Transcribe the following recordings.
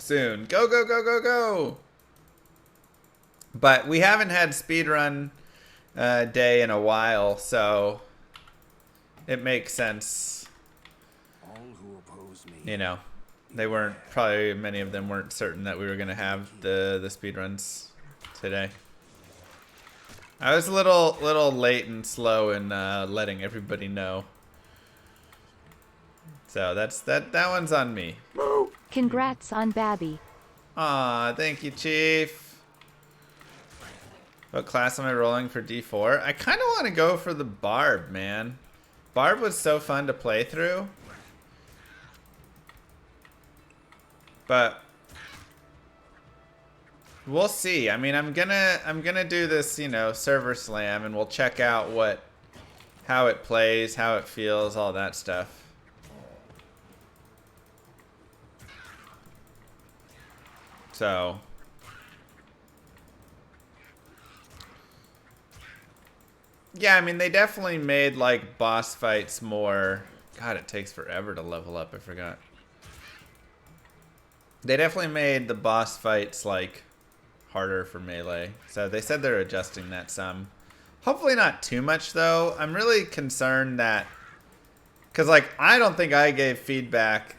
soon. Go, go, go, go, go. But we haven't had speedrun day in a while, so it makes sense. All who oppose me. You know, they weren't, probably many of them weren't certain that we were going to have the speedruns today. I was a little late and slow in letting everybody know. So that one's on me. Congrats on Babby. Aw, thank you, Chief. What class am I rolling for D4? I kind of want to go for the Barb, man. Barb was so fun to play through. But we'll see. I mean, I'm gonna do this, you know, server slam, and we'll check out how it plays, how it feels, all that stuff. So yeah, I mean, they definitely made like boss fights more. God, it takes forever to level up. I forgot. They definitely made the boss fights like harder for melee. So they said they're adjusting that some. Hopefully not too much though. I'm really concerned that, cause like I don't think I gave feedback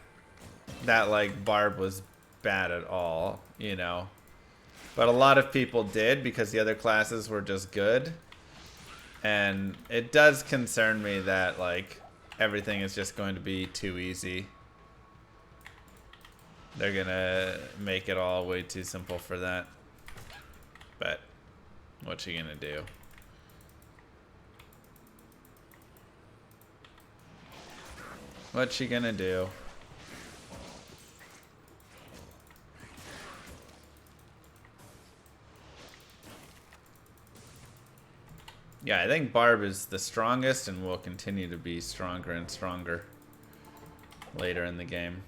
that like Barb was bad at all, you know. But a lot of people did because the other classes were just good. And it does concern me that like everything is just going to be too easy. They're gonna make it all way too simple for that. But what you gonna do? What you gonna do? Yeah, I think Barb is the strongest and will continue to be stronger and stronger later in the game.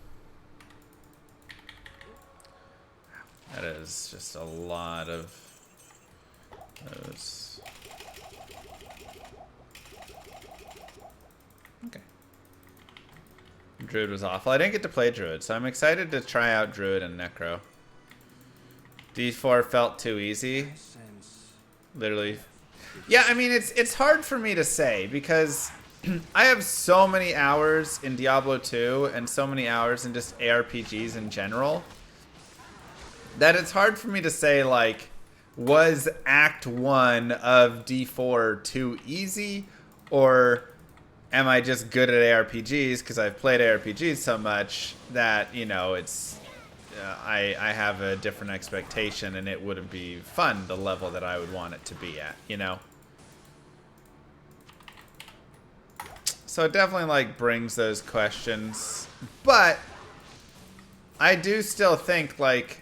That is just a lot of those. Okay. Druid was awful. I didn't get to play Druid, so I'm excited to try out Druid and Necro. D4 felt too easy. Literally. Yeah, I mean, it's hard for me to say because I have so many hours in Diablo 2 and so many hours in just ARPGs in general that it's hard for me to say, like, was Act 1 of D4 too easy, or am I just good at ARPGs because I've played ARPGs so much that, you know, it's I have a different expectation and it wouldn't be fun the level that I would want it to be at, you know? So it definitely, like, brings those questions. But I do still think, like,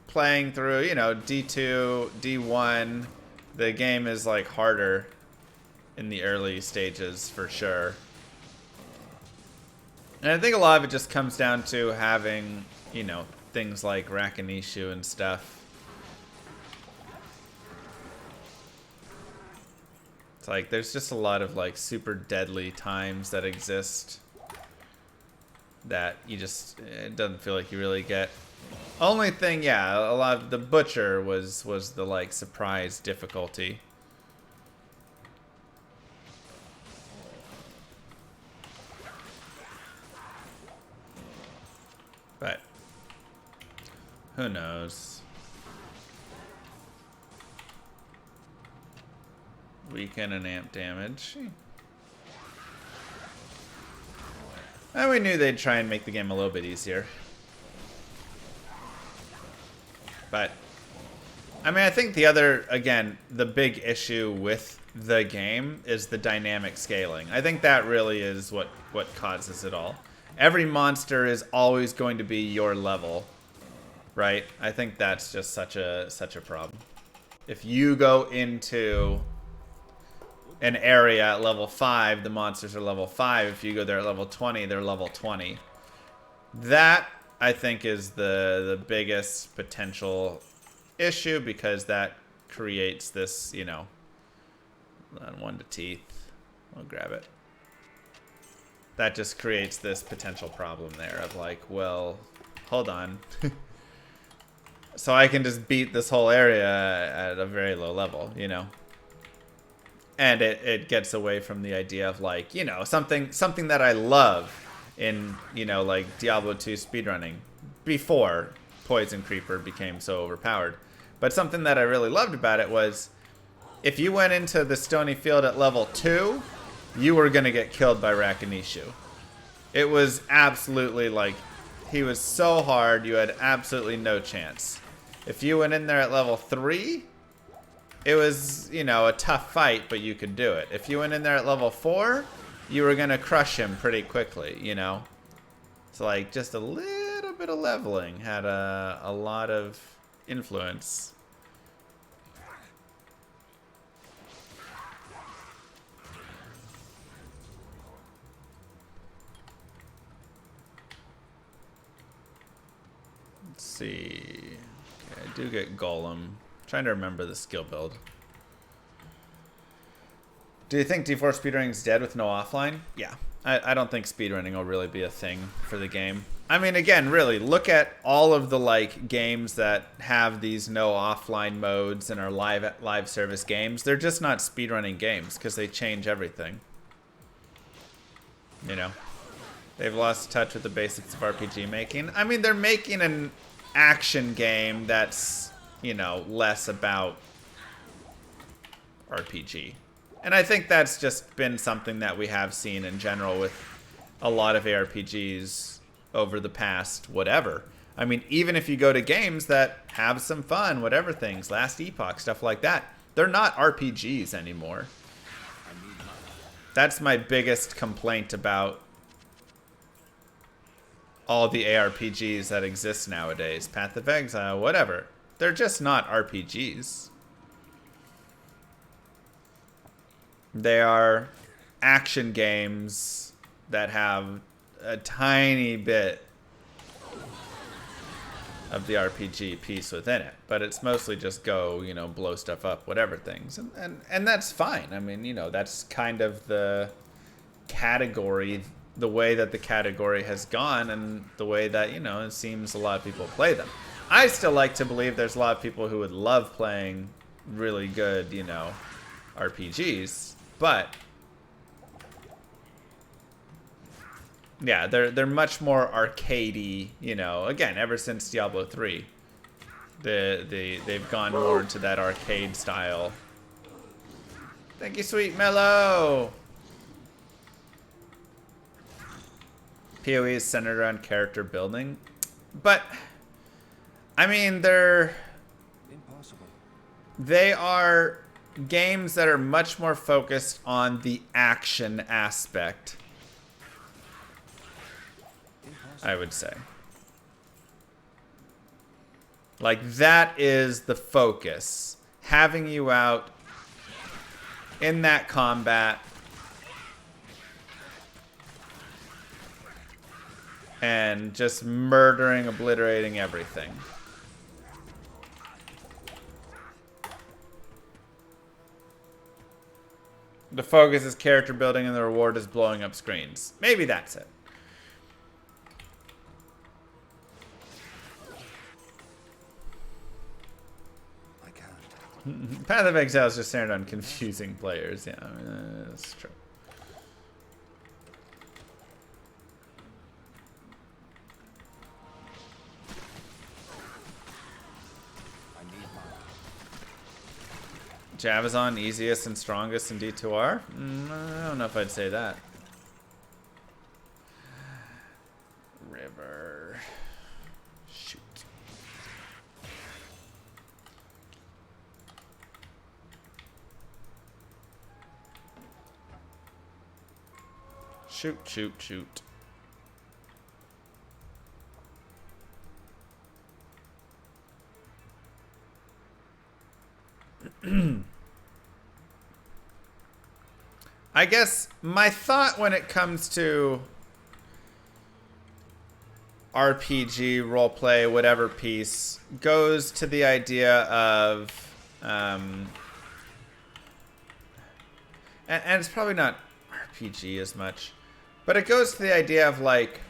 playing through, you know, D2, D1, the game is, like, harder in the early stages for sure. And I think a lot of it just comes down to having, you know, things like Rakinishu and stuff. It's like there's just a lot of like super deadly times that exist that you just, it doesn't feel like you really get. Only thing, yeah, a lot of the Butcher was the like surprise difficulty. But who knows? Weaken and amp damage. And we knew they'd try and make the game a little bit easier. But I mean, I think the other, again, the big issue with the game is the dynamic scaling. I think that really is what causes it all. Every monster is always going to be your level, right? I think that's just such a problem. If you go into an area at level 5, the monsters are level 5. If you go there at level 20, they're level 20. That, I think, is the biggest potential issue, because that creates this, you know, one to teeth. I'll grab it. That just creates this potential problem there of like, well, hold on. So I can just beat this whole area at a very low level, you know? And it gets away from the idea of like, you know, something that I love in, you know, like Diablo 2 speedrunning before Poison Creeper became so overpowered. But something that I really loved about it was if you went into the Stony Field at level 2, you were going to get killed by Rakanishu. It was absolutely like, he was so hard, you had absolutely no chance. If you went in there at level 3, it was, you know, a tough fight, but you could do it. If you went in there at level 4, you were going to crush him pretty quickly, you know? It's like just a little bit of leveling had a lot of influence. Let's see. Okay, I do get Golem. Trying to remember the skill build. Do you think D4 speedrunning is dead with no offline? Yeah. I don't think speedrunning will really be a thing for the game. I mean, again, really, look at all of the like games that have these no offline modes and are live service games. They're just not speedrunning games because they change everything. You know? They've lost touch with the basics of RPG making. I mean, they're making an action game that's, you know, less about RPG. And I think that's just been something that we have seen in general with a lot of ARPGs over the past whatever. I mean, even if you go to games that have some fun, whatever things, Last Epoch, stuff like that, they're not RPGs anymore. That's my biggest complaint about all the ARPGs that exist nowadays. Path of Exile, whatever. They're just not RPGs. They are action games that have a tiny bit of the RPG piece within it. But it's mostly just go, you know, blow stuff up, whatever things. And that's fine. I mean, you know, that's kind of the category, the way that the category has gone and the way that, you know, it seems a lot of people play them. I still like to believe there's a lot of people who would love playing really good, you know, RPGs. But yeah, they're much more arcadey, you know. Again, ever since Diablo 3, they've gone more into that arcade style. Thank you, Sweet Mellow. PoE is centered around character building, but I mean they are games that are much more focused on the action aspect, I would say. Like, that is the focus. Having you out in that combat and just murdering, obliterating everything. The focus is character building and the reward is blowing up screens. Maybe that's it. I can't. Path of Exile is just centered on confusing players. Yeah, I mean, that's true. Javazon, easiest and strongest in D2R? I don't know if I'd say that. River. Shoot. Shoot, shoot, shoot. I guess my thought when it comes to RPG, roleplay, whatever piece, goes to the idea of, and it's probably not RPG as much, but it goes to the idea of like,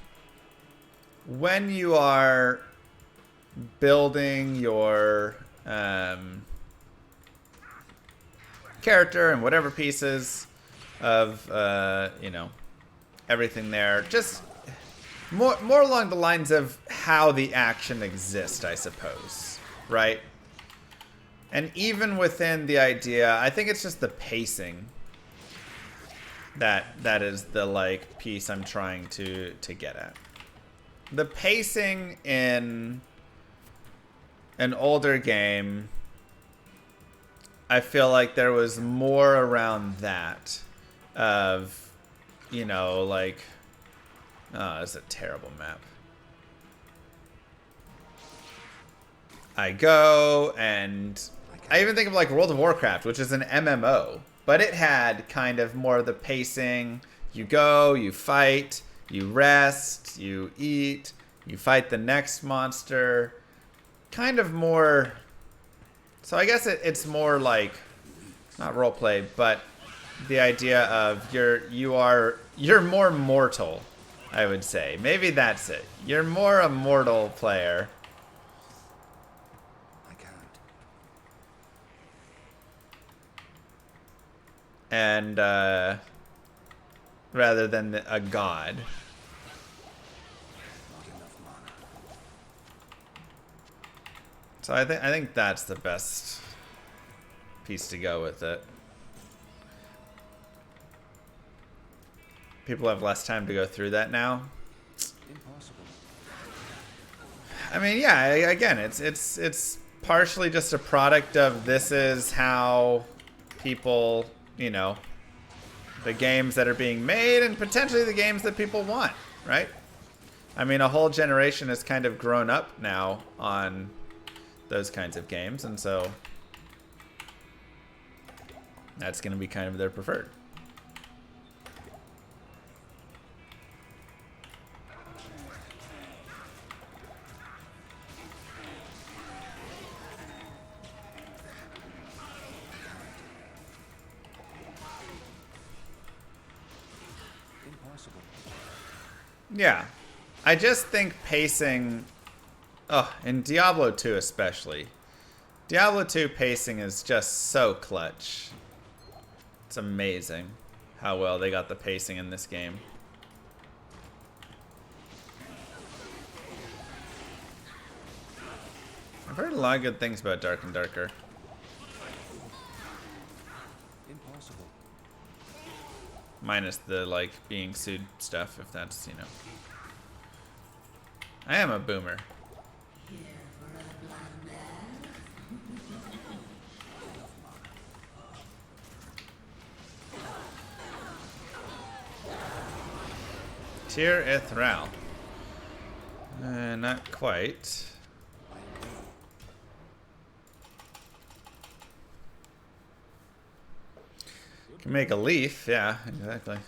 when you are building your character and whatever pieces of you know, everything there. Just more along the lines of how the action exists, I suppose, right? And even within the idea, I think it's just the pacing that is the like piece I'm trying to get at. The pacing in an older game, I feel like there was more around that of, you know, like, oh, it's a terrible map. I go and I even think of like World of Warcraft, which is an MMO, but it had kind of more of the pacing. You go, you fight, you rest, you eat, you fight the next monster. Kind of more. So I guess it's more like, not roleplay, but the idea of you're more mortal, I would say. Maybe that's it. You're more a mortal player. I can't. And rather than a god. Not enough mana. So I think that's the best piece to go with it. People have less time to go through that now. Impossible. I mean, yeah, again, it's partially just a product of this is how people, you know, the games that are being made and potentially the games that people want, right? I mean, a whole generation has kind of grown up now on those kinds of games, and so that's going to be kind of their preferred. Impossible. Yeah. I just think pacing, in Diablo 2 especially. Diablo 2 pacing is just so clutch. It's amazing how well they got the pacing in this game. I've heard a lot of good things about Dark and Darker. Impossible. Minus the, like, being sued stuff, if that's, you know. I am a boomer. Tyr Ithral. Not quite. Can make a leaf, yeah, exactly.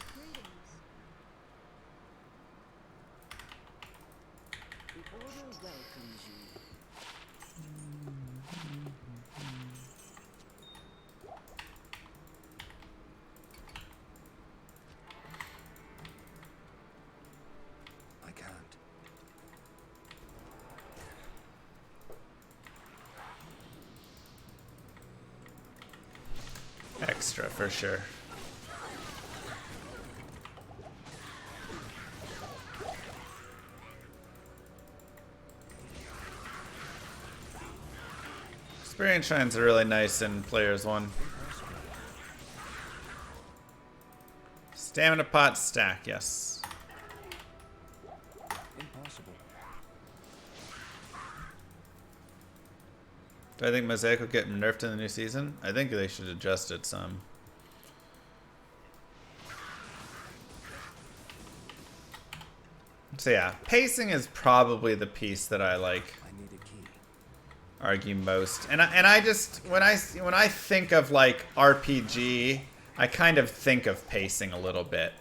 I can't. Extra for sure. Experience shrines are really nice in Players 1. Stamina pot stack, yes. Impossible. Do I think Mosaic will get nerfed in the new season? I think they should adjust it some. So yeah, pacing is probably the piece that I like I need a key. argue most. And I just when I think of like RPG, I kind of think of pacing a little bit,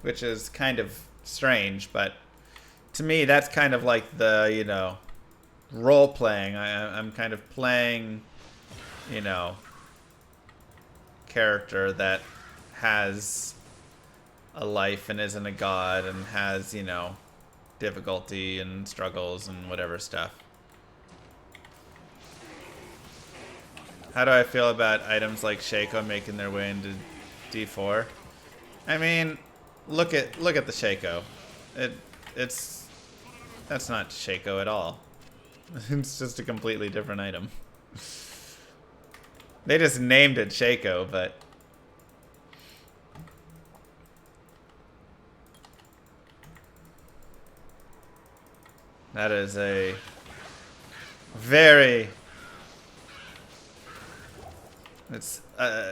which is kind of strange, but to me that's kind of like the, you know, role playing. I'm kind of playing, you know, character that has a life and isn't a god and has, you know, difficulty and struggles and whatever stuff. How do I feel about items like Shaco making their way into D4? I mean, look at the Shaco. That's not Shaco at all. It's just a completely different item. They just named it Shaco, but that is a very... It's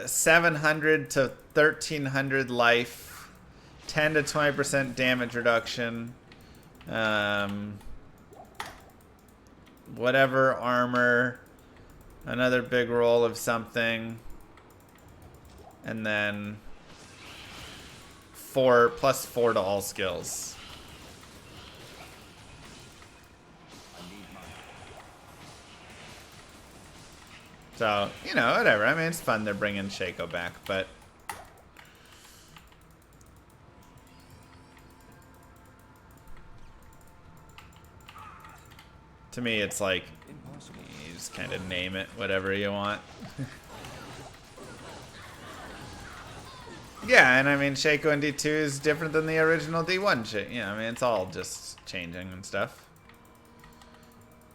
700 to 1300 life, 10 to 20% damage reduction, whatever armor, another big roll of something, and then 4 plus 4 to all skills. So, you know, whatever. I mean, it's fun they're bringing Shaco back, but... To me, it's like, you just kind of name it whatever you want. Yeah, and I mean, Shaco in D2 is different than the original D1 shit. Yeah, I mean, it's all just changing and stuff.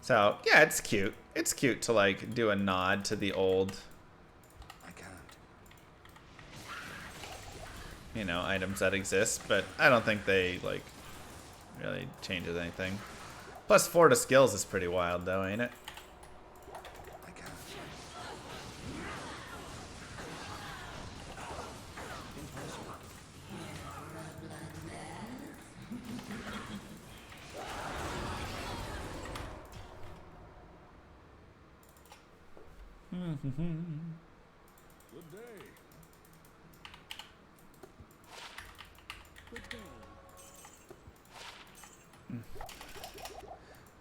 So, yeah, it's cute. It's cute to, like, do a nod to the old, I can't. you know, items that exist, but I don't think they, like, really changes anything. Plus 4 to skills is pretty wild, though, ain't it? I can't. Impossible. Good day. Good day.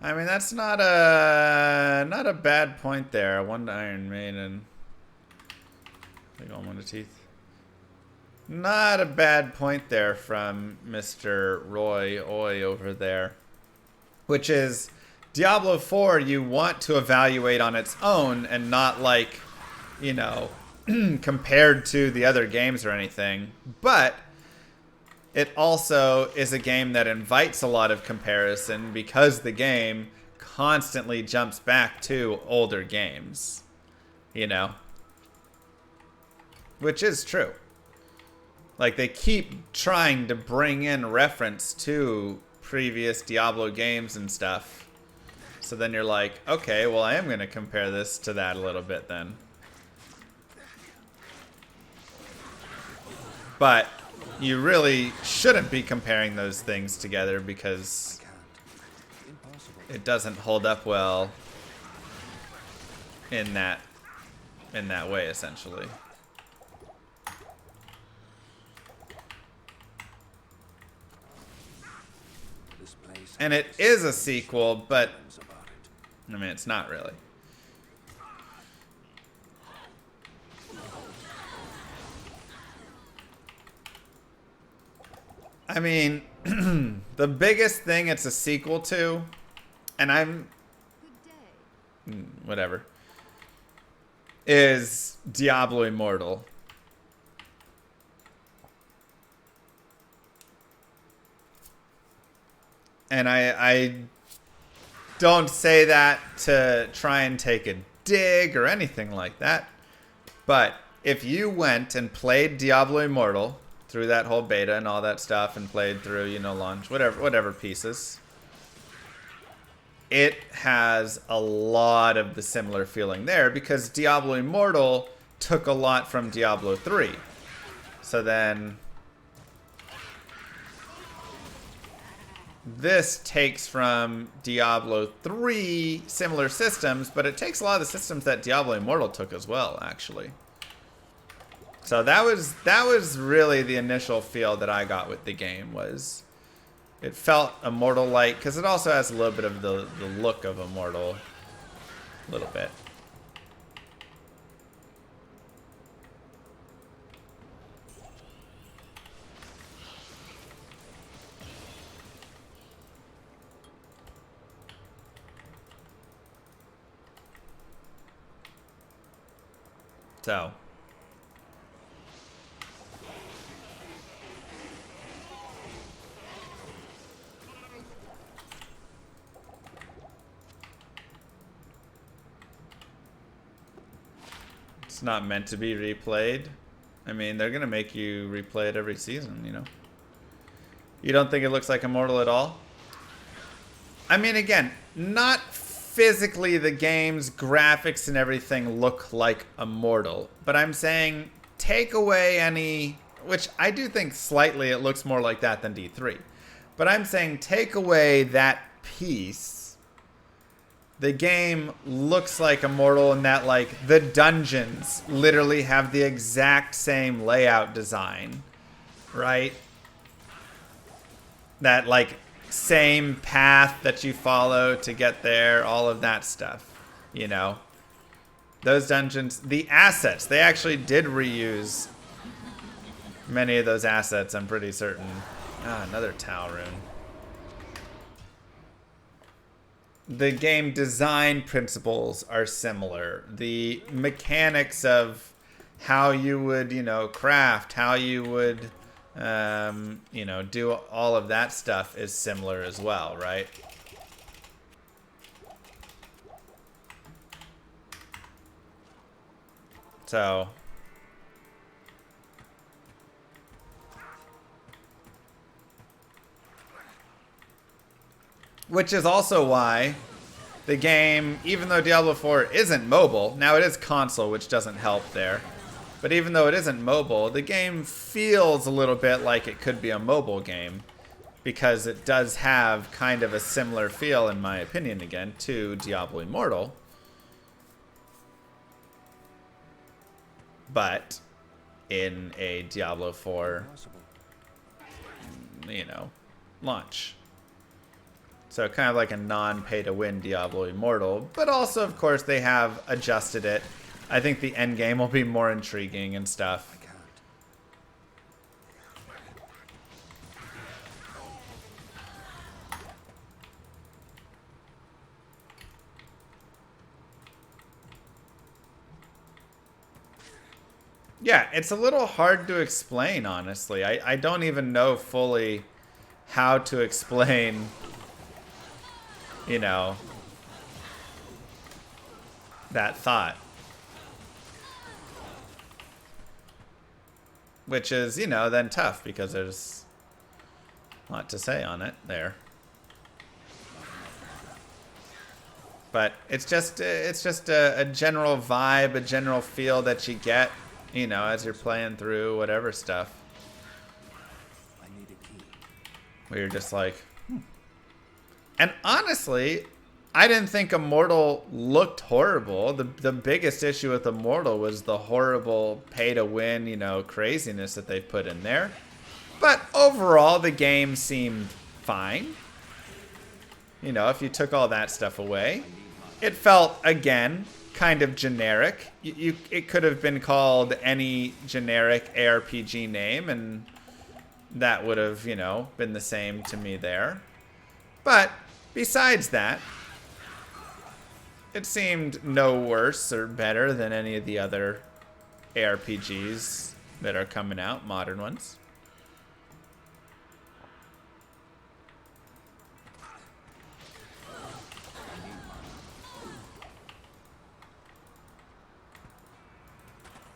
I mean, that's not a bad point there. One Iron Maiden. Big on one of teeth. Not a bad point there from Mr. Roy Oi over there. Which is, Diablo 4 you want to evaluate on its own and not like, you know, compared to the other games or anything. But it also is a game that invites a lot of comparison because the game constantly jumps back to older games, you know? Which is true. Like, they keep trying to bring in reference to previous Diablo games and stuff. So then you're like, okay, well, I am going to compare this to that a little bit then. But you really shouldn't be comparing those things together because it doesn't hold up well in that way, essentially. This place And it is a sequel, but has about it. I mean, it's not really. I mean, the biggest thing it's a sequel to, and I'm... whatever, is Diablo Immortal. And I don't say that to try and take a dig or anything like that. But if you went and played Diablo Immortal through that whole beta and all that stuff and played through, you know, launch, whatever pieces, it has a lot of the similar feeling there because Diablo Immortal took a lot from Diablo 3. So then this takes from Diablo 3 similar systems, but it takes a lot of the systems that Diablo Immortal took as well, actually. So that was really the initial feel that I got with the game. Was it felt Immortal-like because it also has a little bit of the look of Immortal, a little bit. So. It's not meant to be replayed. I mean, they're going to make you replay it every season, you know. You don't think it looks like Immortal at all? I mean, again, not physically the game's graphics and everything look like Immortal. But I'm saying take away any... Which I do think slightly it looks more like that than D3. But I'm saying take away that piece... The game looks like Immortal in that, like, the dungeons literally have the exact same layout design, right? That, like, same path that you follow to get there, all of that stuff, you know? Those dungeons, the assets, they actually did reuse many of those assets, I'm pretty certain. Ah, another Tau rune. The game design principles are similar. The mechanics of how you would, you know, craft, how you would, you know, do all of that stuff is similar as well, right? So, which is also why the game, even though Diablo 4 isn't mobile, now it is console, which doesn't help there, but even though it isn't mobile, the game feels a little bit like it could be a mobile game, because it does have kind of a similar feel, in my opinion, again, to Diablo Immortal. But in a Diablo 4, you know, launch. So kind of like a non-pay-to-win Diablo Immortal. But also, of course, they have adjusted it. I think the end game will be more intriguing and stuff. Yeah, it's a little hard to explain, honestly. I don't even know fully how to explain, you know, that thought. Which is, you know, then tough because there's a lot to say on it there. But it's just a general vibe, a general feel that you get, you know, as you're playing through whatever stuff. I need a key. Where you're just like, And honestly, I didn't think Immortal looked horrible. The biggest issue with Immortal was the horrible pay-to-win, you know, craziness that they put in there. But overall, the game seemed fine. You know, if you took all that stuff away. It felt, again, kind of generic. It could have been called any generic ARPG name, and that would have, you know, been the same to me there. But besides that, it seemed no worse or better than any of the other ARPGs that are coming out, modern ones.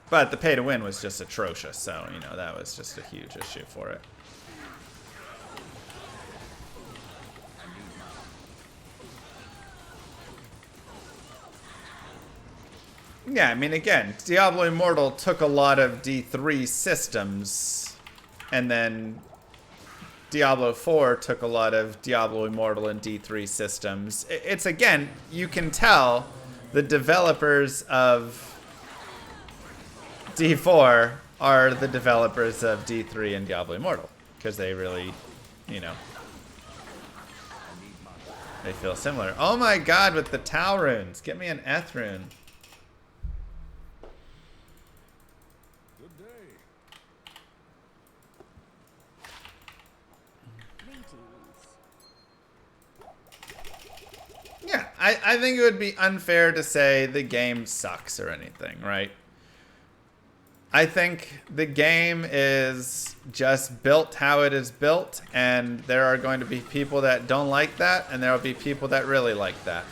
But the pay to win was just atrocious, so, you know, that was just a huge issue for it. Yeah, I mean, again, Diablo Immortal took a lot of D3 systems, and then Diablo 4 took a lot of Diablo Immortal and D3 systems. It's, again, you can tell the developers of D4 are the developers of D3 and Diablo Immortal, because they really, you know, they feel similar. Oh my god, with the Tau runes. Get me an Eth rune. Good day. Yeah, I think it would be unfair to say the game sucks or anything, right? I think the game is just built how it is built, and there are going to be people that don't like that, and there will be people that really like that.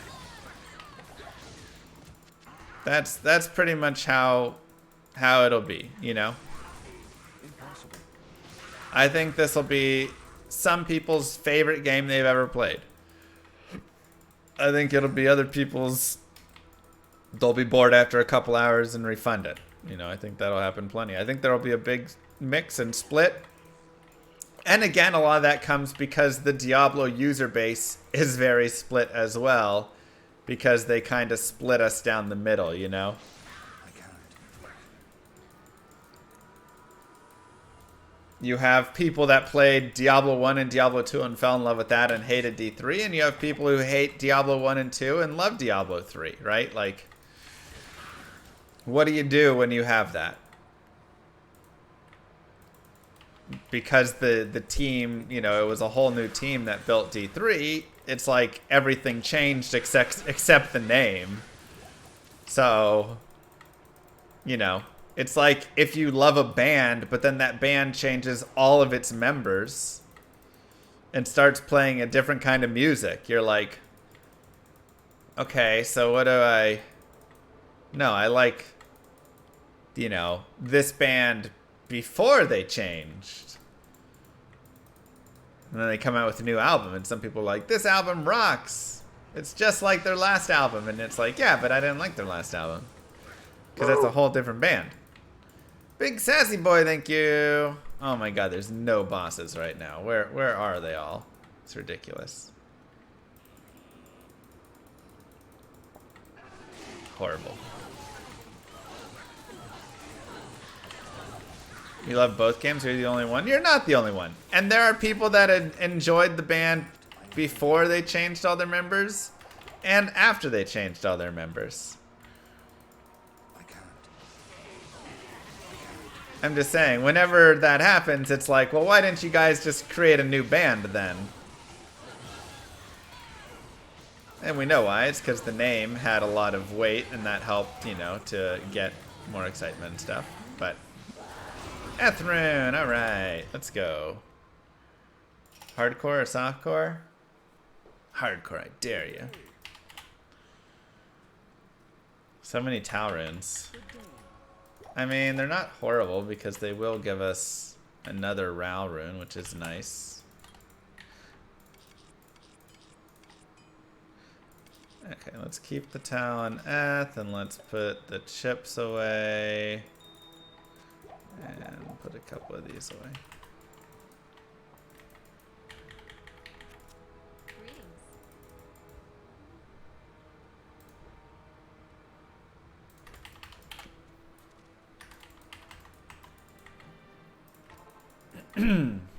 That's pretty much how it'll be, you know? Impossible. I think this will be some people's favorite game they've ever played. I think it'll be other people's, they'll be bored after a couple hours and refund it. You know, I think that'll happen plenty. I think there'll be a big mix and split. And again, a lot of that comes because the Diablo user base is very split as well, because they kind of split us down the middle, you know? I can't. You have people that played Diablo 1 and Diablo 2 and fell in love with that and hated D3, and you have people who hate Diablo 1 and 2 and love Diablo 3, right? Like, what do you do when you have that? Because the team, you know, it was a whole new team that built D3, it's like everything changed except the name. So, you know, it's like if you love a band, but then that band changes all of its members and starts playing a different kind of music. You're like, okay, so what do I... No, I like, you know, this band before they changed. And then they come out with a new album, and some people are like, this album rocks. It's just like their last album. And it's like, yeah, but I didn't like their last album. Because that's a whole different band. Big Sassy Boy, thank you. Oh my god, there's no bosses right now. Where are they all? It's ridiculous. Horrible. You love both games? You're the only one? You're not the only one. And there are people that had enjoyed the band before they changed all their members and after they changed all their members. I can't. I'm just saying, whenever that happens, it's like, well, why didn't you guys just create a new band then? And we know why. It's because the name had a lot of weight, and that helped, you know, to get more excitement and stuff. But Ethrune, alright, let's go. Hardcore or softcore? Hardcore, I dare you. So many Tau runes. I mean, they're not horrible because they will give us another Ral rune, which is nice. Okay, let's keep the Tau on Eth, and let's put the chips away. And put a couple of these away.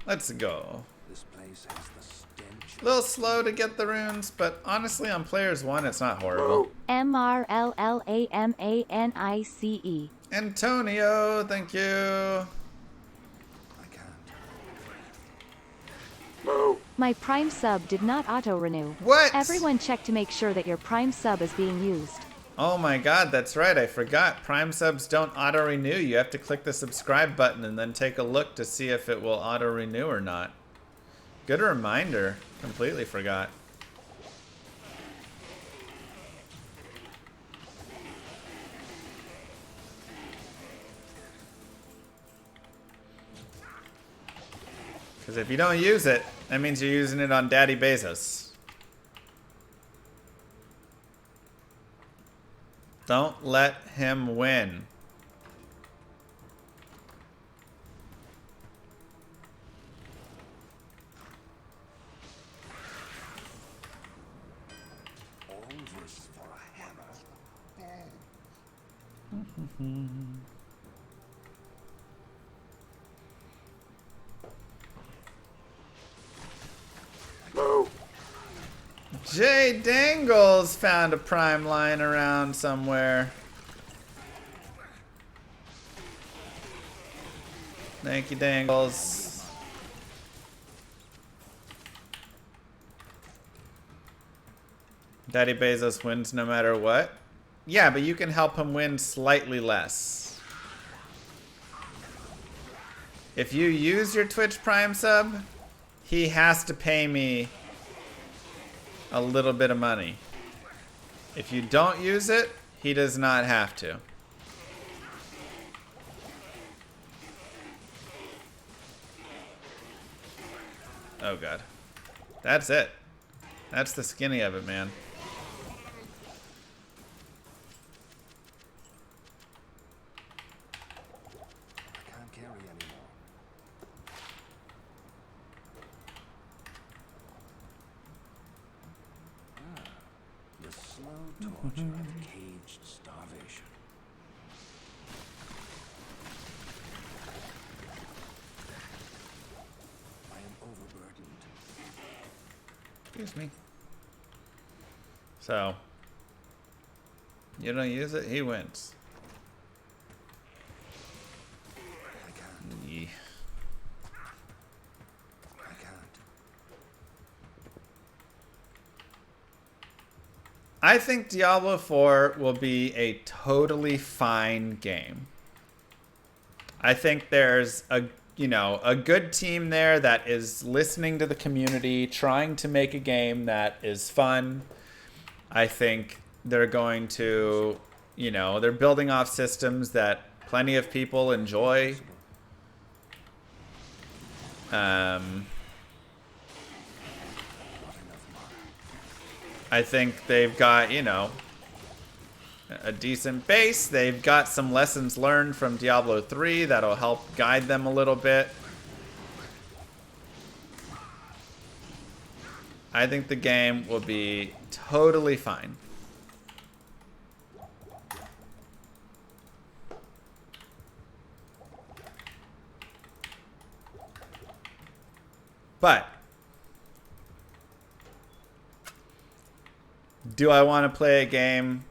Let's go. This place has the stench. A little slow to get the runes, but honestly on players 1 it's not horrible. MRLLAMANICE. Antonio, thank you. I can't. My Prime sub did not auto-renew. What? Everyone check to make sure that your Prime sub is being used. Oh my god, that's right, I forgot. Prime subs don't auto-renew. You have to click the subscribe button and then take a look to see if it will auto-renew or not. Good reminder. Completely forgot. Because if you don't use it, that means you're using it on Daddy Bezos. Don't let him win. All this for a hammer. Jay Dangles found a prime line around somewhere. Thank you, Dangles. Daddy Bezos wins no matter what. Yeah, but you can help him win slightly less. If you use your Twitch Prime sub, he has to pay me a little bit of money. If you don't use it, he does not have to. Oh god. That's it. That's the skinny of it, man. I can't carry anymore. The slow torture of caged starvation. I am overburdened. Excuse me. So, you don't use it, he wins. I can't. Yeah. I can't. I think Diablo 4 will be a totally fine game. I think there's a good team there that is listening to the community, trying to make a game that is fun. I think they're going to, they're building off systems that plenty of people enjoy. I think they've got, a decent base. They've got some lessons learned from Diablo 3 that'll help guide them a little bit. I think the game will be totally fine. But do I want to play a game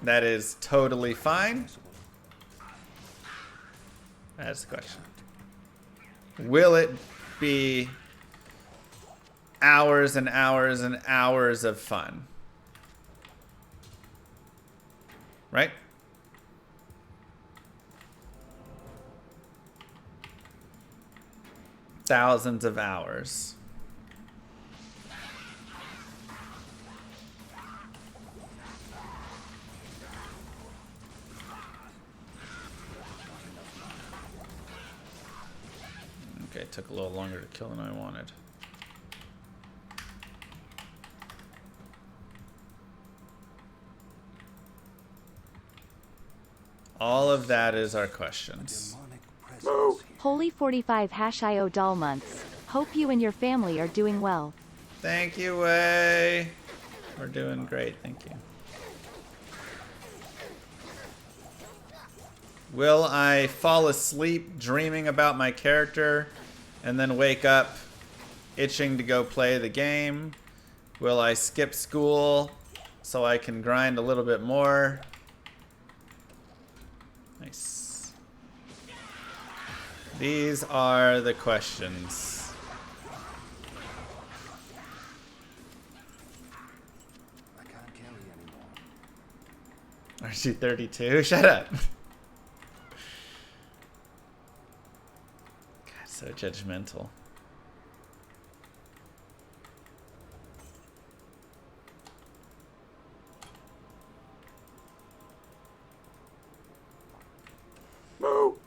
that is totally fine? That's the question. Will it be hours and hours and hours of fun? Right? Thousands of hours. Okay, it took a little longer to kill than I wanted. All of that is our questions. Demonic presence here. Holy 45 #IO doll months. Hope you and your family are doing well. Thank you, Way. We're doing great, thank you. Will I fall asleep dreaming about my character and then wake up itching to go play the game? Will I skip school so I can grind a little bit more? Nice. These are the questions. I can't carry anymore. RC32, shut up. God, so judgmental.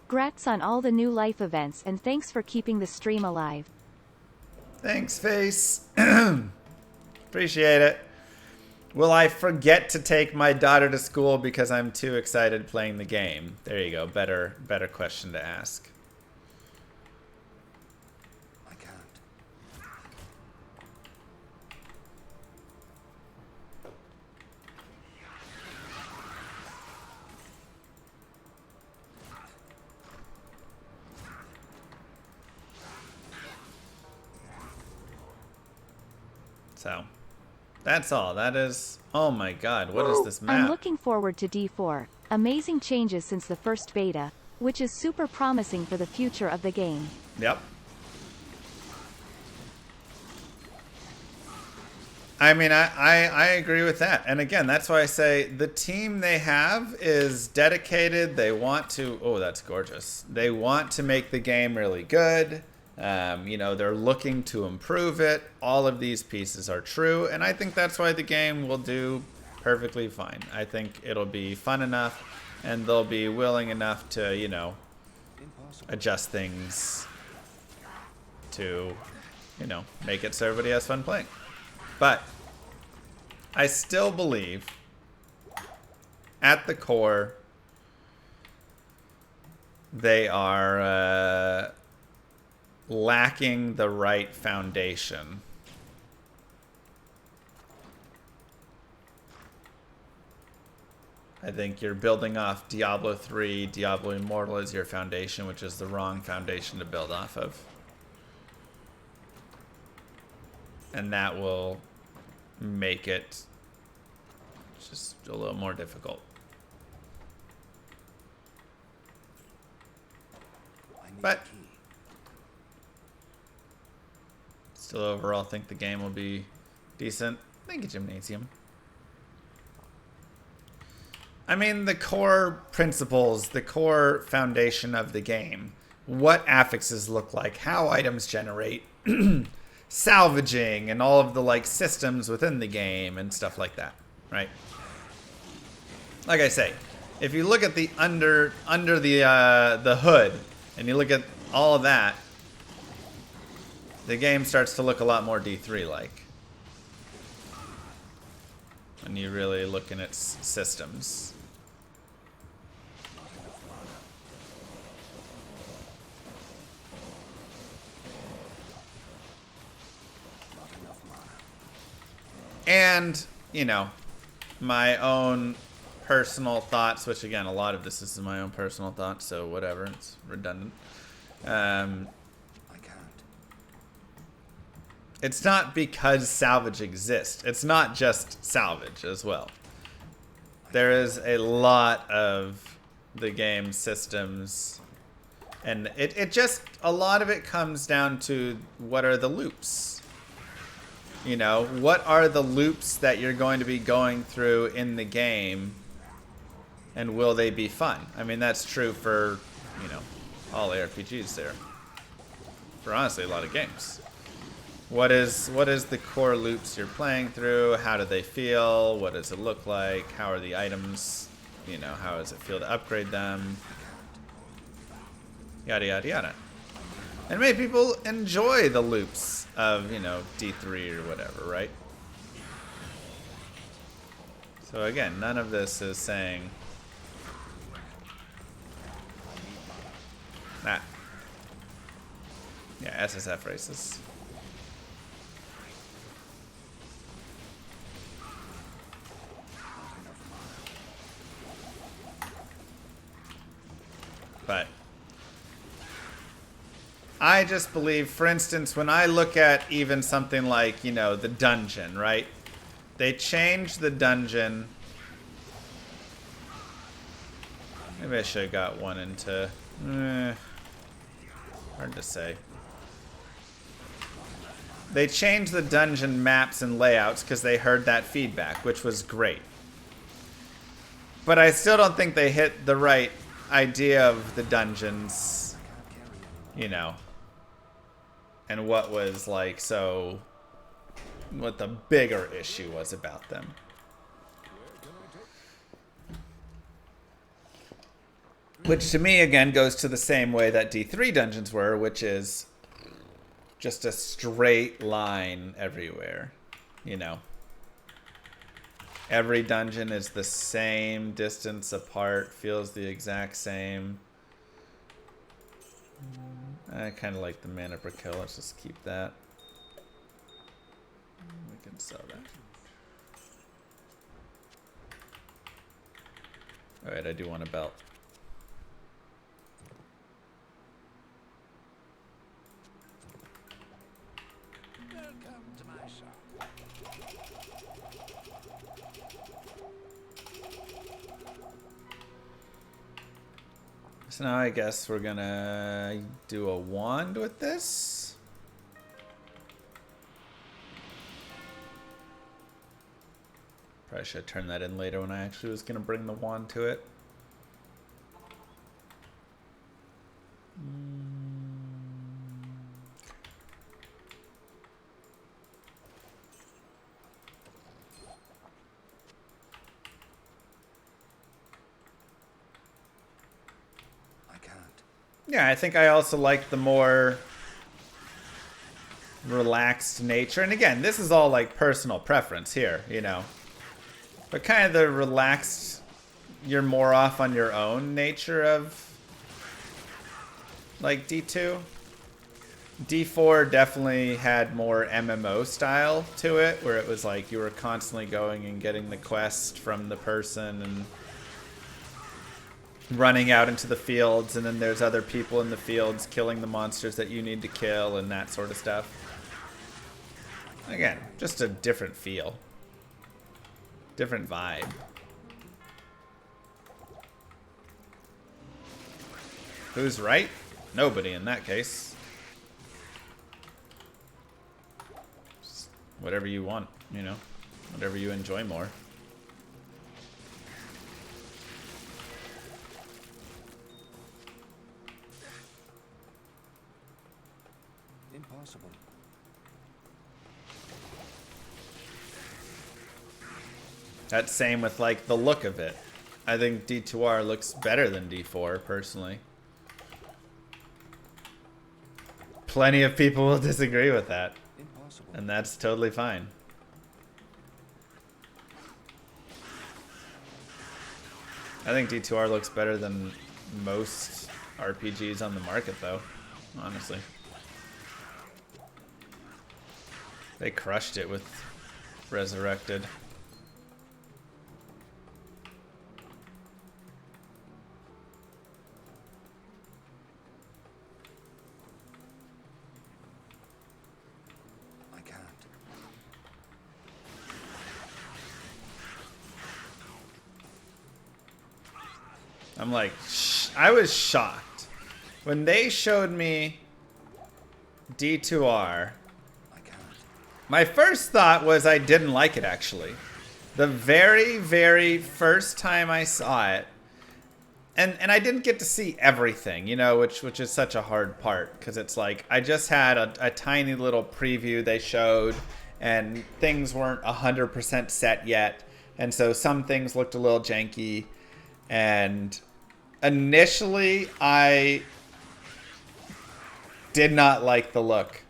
Grats on all the new life events and thanks for keeping the stream alive. Thanks, Face. Appreciate it. Will I forget to take my daughter to school because I'm too excited playing the game? There you go. Better question to ask. I can't. So, that's all. That is... Oh my god, what is this map? I'm looking forward to D4. Amazing changes since the first beta, which is super promising for the future of the game. Yep. I mean, I agree with that. And again, that's why I say the team they have is dedicated. They want to, oh, that's gorgeous. They want to make the game really good. You know, they're looking to improve it. All of these pieces are true. And I think that's why the game will do perfectly fine. I think it'll be fun enough and they'll be willing enough to, you know, adjust things to, you know, make it so everybody has fun playing. But I still believe at the core they are lacking the right foundation. I think you're building off Diablo 3, Diablo Immortal as your foundation, which is the wrong foundation to build off of. And that will make it just a little more difficult. But still overall think the game will be decent. Thank you, Gymnasium. I mean, the core principles, the core foundation of the game, what affixes look like, how items generate, salvaging, and all of the like systems within the game and stuff like that, right? Like I say, if you look at the under the hood and you look at all of that, the game starts to look a lot more D3 like. When you really look in its systems. And, you know, my own personal thoughts, which again, a lot of this is my own personal thoughts, so whatever, it's redundant. I can't. It's not because salvage exists. It's not just salvage as well. There is a lot of the game systems, and it just, a lot of it comes down to what are the loops. You know, what are the loops that you're going to be going through in the game, and will they be fun? I mean, that's true for, you know, all ARPGs there. For honestly, a lot of games. What is the core loops you're playing through? How do they feel? What does it look like? How are the items? You know, how does it feel to upgrade them? Yada, yada, yada. And many people enjoy the loops of, you know, D3 or whatever, right? So again, none of this is saying that. Yeah, SSF races. But I just believe, for instance, when I look at even something like, you know, the dungeon, right? They changed the dungeon. Maybe I should have got one into... hard to say. They changed the dungeon maps and layouts because they heard that feedback, which was great. But I still don't think they hit the right idea of the dungeons, you know, and what was like, so what the bigger issue was about them. Which to me again goes to the same way that D3 dungeons were, which is just a straight line everywhere, you know. Every dungeon is the same distance apart, feels the exact same. I kind of like the mana per kill. Let's just keep that. We can sell that. Alright, I do want a belt. Welcome to my shop. So now I guess we're gonna do a wand with this. Probably should have turned that in later when I actually was going to bring the wand to it. I can't. Yeah, I think I also like the more relaxed nature. And again, this is all like personal preference here, you know. But kind of the relaxed, you're more off on your own nature of like D2. D4 definitely had more MMO style to it, where it was like you were constantly going and getting the quest from the person and running out into the fields, and then there's other people in the fields killing the monsters that you need to kill and that sort of stuff. Again, just a different feel. Different vibe. Who's right? Nobody in that case. Just whatever you want, you know? Whatever you enjoy more. Impossible. That's same with like the look of it. I think D2R looks better than D4 personally. Plenty of people will disagree with that. Impossible. And that's totally fine. I think D2R looks better than most RPGs on the market though, honestly. They crushed it with Resurrected. I can't. I'm like, I was shocked. When they showed me D2R, I can't. my first thought was I didn't like it actually. The very, very first time I saw it, and I didn't get to see everything, you know, which is such a hard part, because it's like I just had a tiny little preview they showed, and things weren't 100% set yet, and so some things looked a little janky, and initially I did not like the look.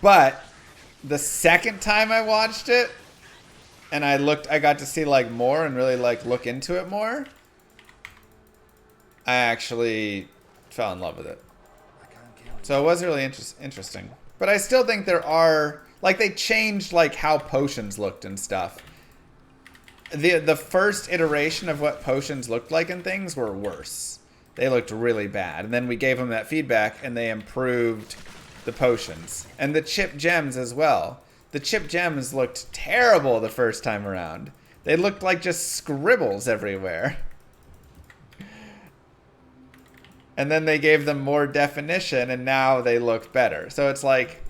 But the second time I watched it, and I got to see like more and really like look into it more, I actually fell in love with it. I can't kill you. So it was really interesting. But I still think there are, like, they changed like how potions looked and stuff. The first iteration of what potions looked like and things were worse. They looked really bad. And then we gave them that feedback and they improved the potions. And the chip gems as well. The chip gems looked terrible the first time around. They looked like just scribbles everywhere. And then they gave them more definition and now they look better. So it's like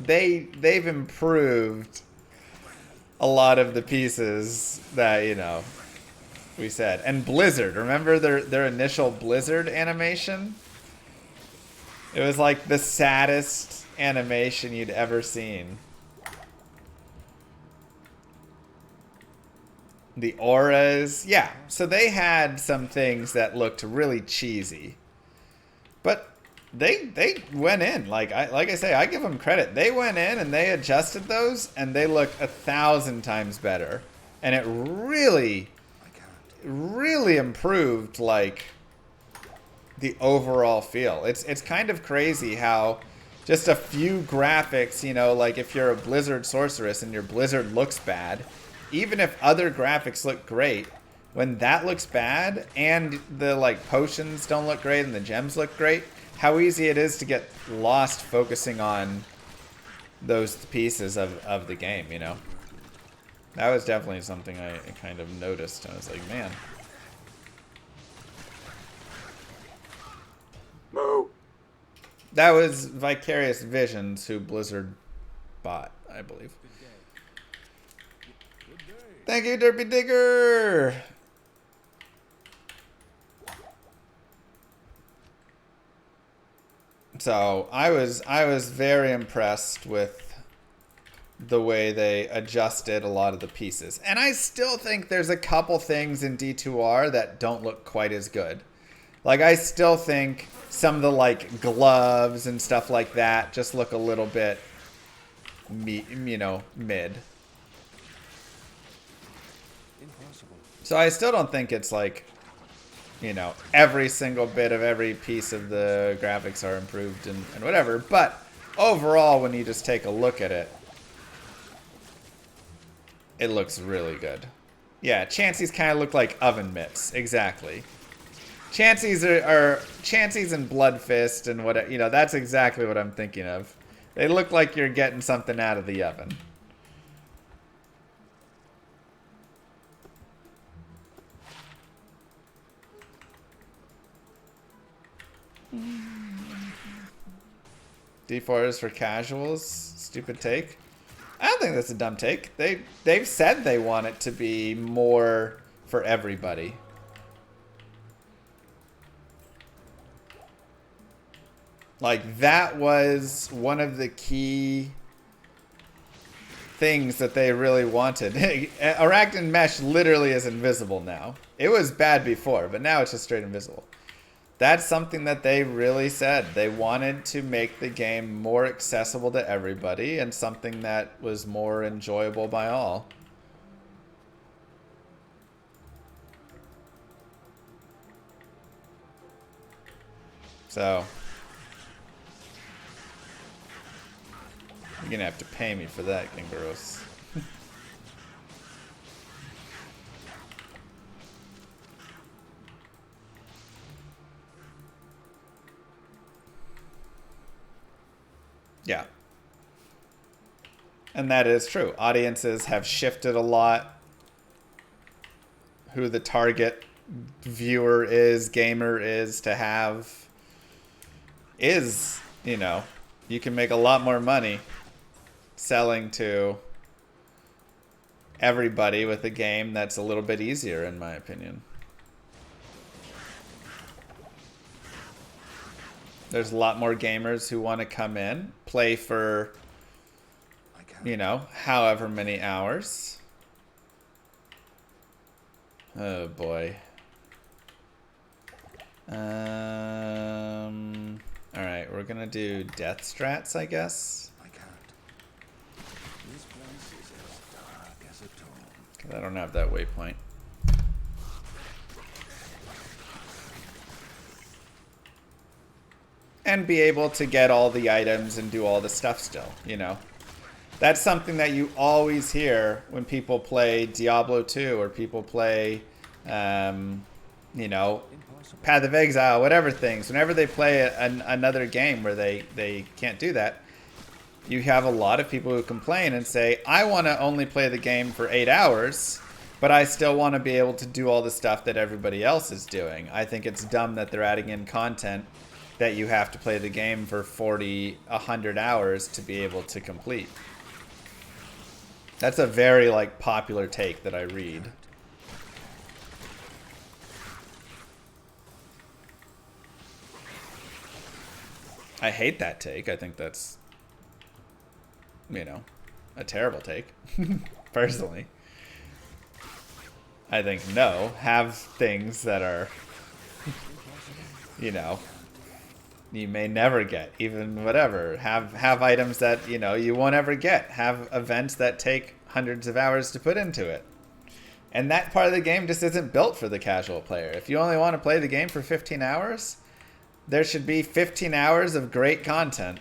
they've improved a lot of the pieces that, you know, we said. And Blizzard, remember their initial Blizzard animation? It was like the saddest animation you'd ever seen. The auras, yeah. So they had some things that looked really cheesy. But they went in. Like I say, I give them credit. They went in and they adjusted those and they look 1,000 times better. And it really, really improved like the overall feel. It's kind of crazy how just a few graphics, you know, like if you're a Blizzard sorceress and your Blizzard looks bad, even if other graphics look great, when that looks bad and the like potions don't look great and the gems look great, how easy it is to get lost focusing on those pieces of the game, you know? That was definitely something I kind of noticed. I was like, man. Moo. That was Vicarious Visions, who Blizzard bought, I believe. Thank you, Derpy Digger. So I was very impressed with the way they adjusted a lot of the pieces. And I still think there's a couple things in D2R that don't look quite as good. Like, I still think some of the, like, gloves and stuff like that just look a little bit, you know, mid. Impossible. So I still don't think it's, like, you know, every single bit of every piece of the graphics are improved and whatever. But overall, when you just take a look at it, it looks really good. Yeah, Chansey's kind of look like oven mitts. Exactly. Chansey's are Chansey's and Bloodfist and what, you know, that's exactly what I'm thinking of. They look like you're getting something out of the oven. D4 is for casuals. Stupid take. I don't think that's a dumb take. They've said they want it to be more for everybody. Like, that was one of the key things that they really wanted. Arachnid Mesh literally is invisible now. It was bad before, but now it's just straight invisible. That's something that they really said. They wanted to make the game more accessible to everybody and something that was more enjoyable by all. So you're gonna have to pay me for that, Kingaros. Yeah. And that is true. Audiences have shifted a lot. Who the target viewer is, gamer is to have is, you know, you can make a lot more money selling to everybody with a game that's a little bit easier, in my opinion. There's a lot more gamers who want to come in, play for, you know, however many hours. Oh boy. Alright, we're gonna do death strats, I guess. I can't. This place is as dark as a tomb. 'Cause I don't have that waypoint. And be able to get all the items and do all the stuff still, you know. That's something that you always hear when people play Diablo 2 or people play, you know, Path of Exile, whatever things. Whenever they play another game where they can't do that, you have a lot of people who complain and say, I want to only play the game for 8 hours, but I still want to be able to do all the stuff that everybody else is doing. I think it's dumb that they're adding in content that you have to play the game for 40, 100 hours to be able to complete. That's a very, like, popular take that I read. I hate that take. I think that's, you know, a terrible take, personally. I think, no, have things that are, you know, you may never get, even whatever. Have items that, you know, you won't ever get. Have events that take hundreds of hours to put into it. And that part of the game just isn't built for the casual player. If you only want to play the game for 15 hours, there should be 15 hours of great content.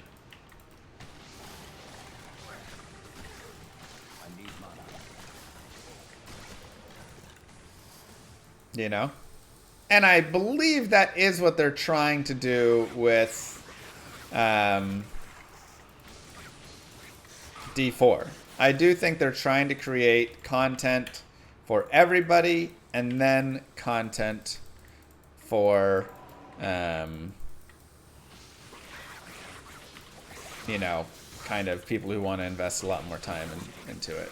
You know? And I believe that is what they're trying to do with D4. I do think they're trying to create content for everybody and then content for, you know, kind of people who want to invest a lot more time into it.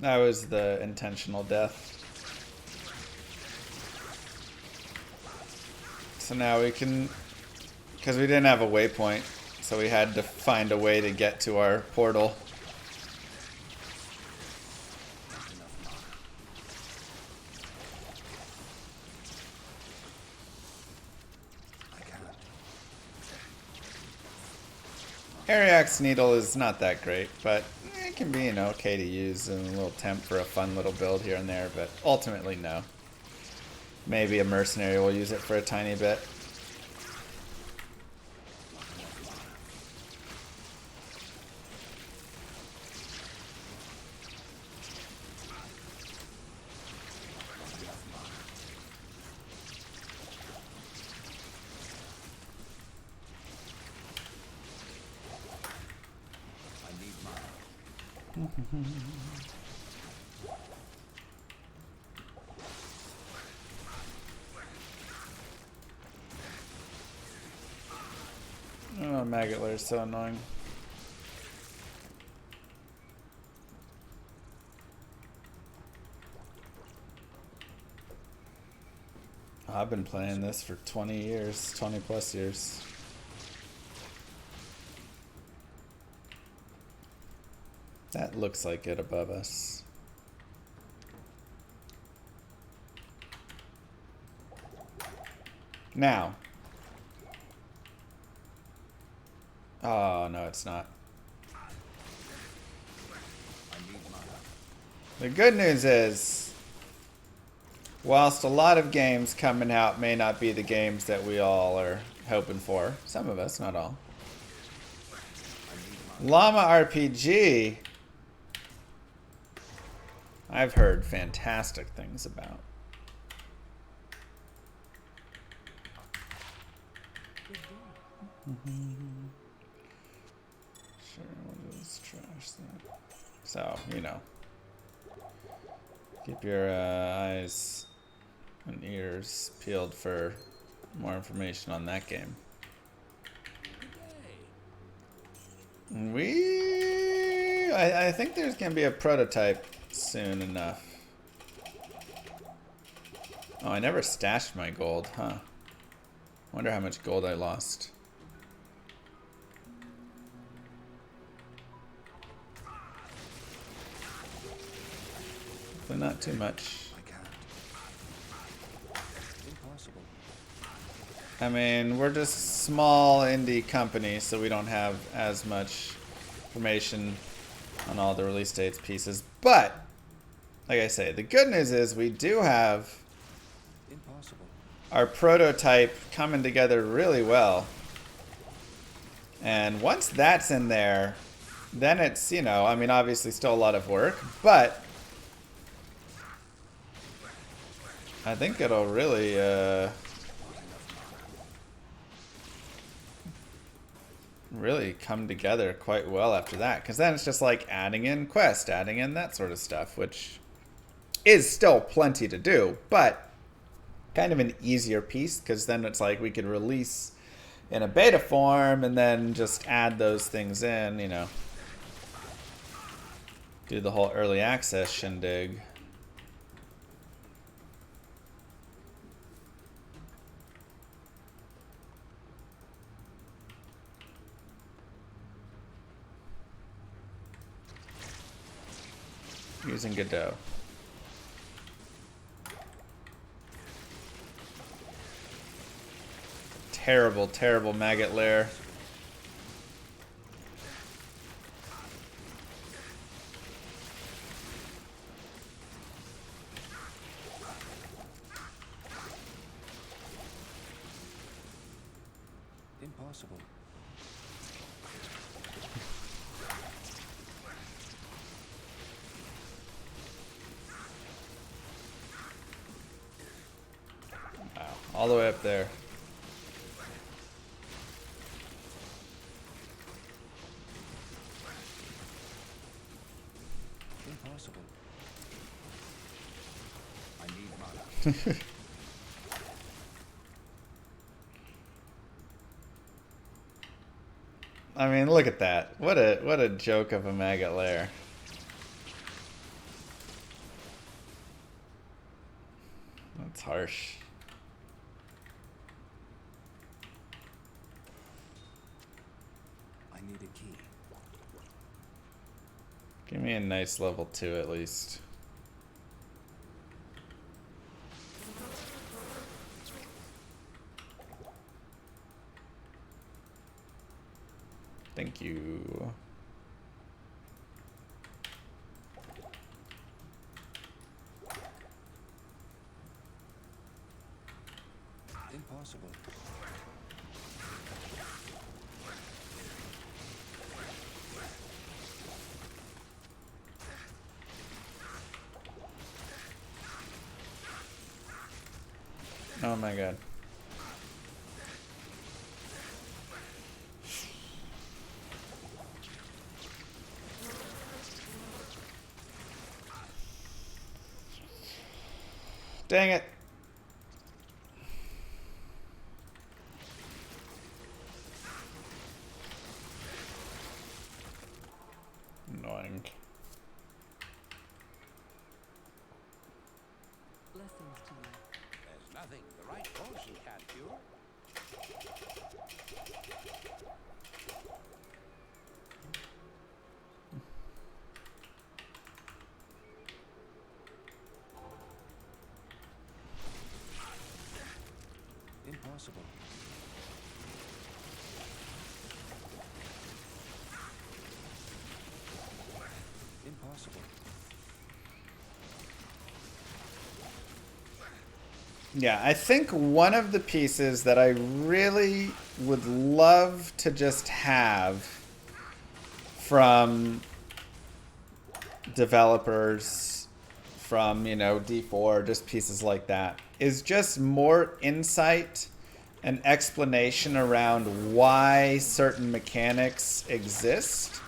That was the intentional death. So now we can, because we didn't have a waypoint, so we had to find a way to get to our portal. Ariak's needle is not that great, but it can be, okay to use and a little temp for a fun little build here and there, but ultimately no. Maybe a mercenary will use it for a tiny bit. Oh, Maggot Lair is so annoying. I've been playing this for 20 years, 20 plus years. That looks like it above us. Now. Oh, no, it's not. The good news is, whilst a lot of games coming out may not be the games that we all are hoping for, some of us, not all. Llama RPG, I've heard fantastic things about. Sure, we'll just trash that. So, keep your eyes and ears peeled for more information on that game. I think there's gonna be a prototype soon enough. Oh, I never stashed my gold, huh? Wonder how much gold I lost. Hopefully not too much. I mean, we're just small indie company, so we don't have as much information on all the release dates pieces. But, like I say, the good news is we do have our prototype coming together really well. And once that's in there, then it's, I mean, obviously still a lot of work, but I think it'll really, really come together quite well after that, because then it's just like adding in quest, adding in that sort of stuff, which is still plenty to do, but kind of an easier piece, because then it's like we could release in a beta form and then just add those things in, do the whole early access shindig. Using Godot. Terrible, terrible Maggot Lair. Impossible. Wow, all the way up there. Impossible. I need mana. I mean, look at that. What a joke of a maggot lair. That's harsh. I need a key. Give me a nice level 2 at least. Thank you. Impossible. Oh my god. Dang it. Annoying. Blessings to you. There's nothing the right potion can't cure. Impossible. Impossible. Yeah, I think one of the pieces that I really would love to just have from developers, from, you know, D4, just pieces like that, is just more insight and explanation around why certain mechanics exist.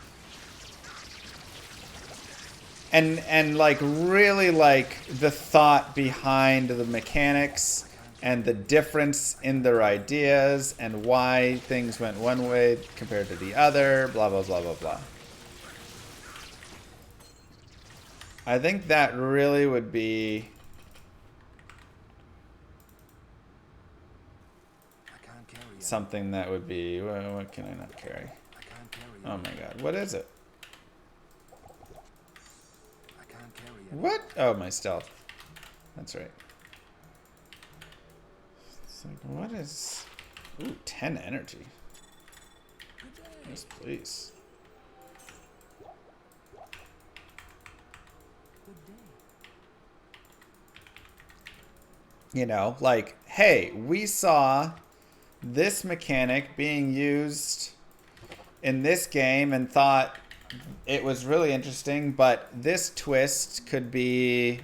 And like really like the thought behind the mechanics and the difference in their ideas and why things went one way compared to the other, blah, blah, blah, blah, blah. I think that really would be I can't carry it. something that would be, well, what can I not carry? I can't carry it. Oh my god, what is it? I can't carry it. What? Oh, my stealth. That's right. It's like, what is... Ooh, 10 energy. Yes, please. Good day. You know, like, hey, we saw this mechanic being used in this game and thought it was really interesting, but this twist could be,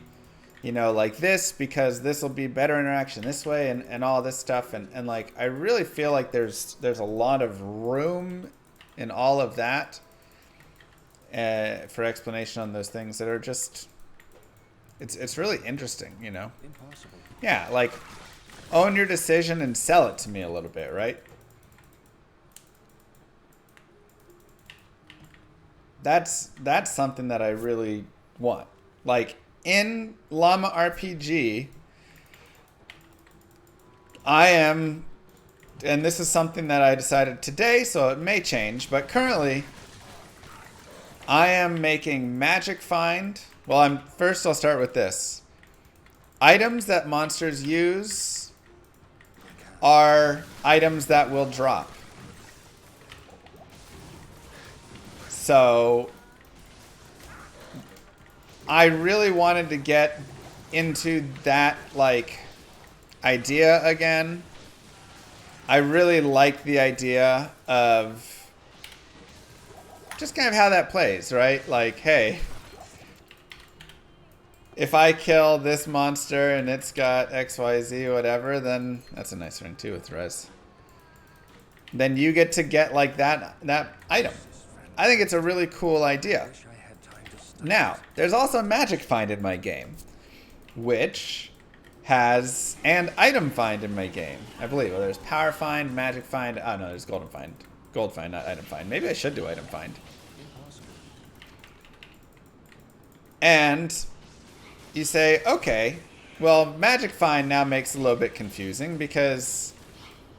you know, like this, because this will be better interaction this way, and all this stuff. And like, I really feel like there's a lot of room in all of that for explanation on those things that are just, it's really interesting, you know? Impossible. Yeah, like, own your decision and sell it to me a little bit, right? That's something that I really want. Like, in Llama RPG, I am, and this is something that I decided today, so it may change, but currently, I am making magic find. Well, I'll start with this. Items that monsters use are items that will drop. So I really wanted to get into that, like, idea again. I really like the idea of just kind of how that plays, right? Like, hey, if I kill this monster and it's got XYZ whatever, then that's a nice ring too with res. Then you get to get like that item. I think it's a really cool idea. Wish I had time to stop. Now, there's also magic find in my game. which has and item find in my game, I believe. Well, there's power find, magic find. Oh no, there's golden find. Gold find, not item find. Maybe I should do item find. And you say, okay, well, magic find now makes it a little bit confusing because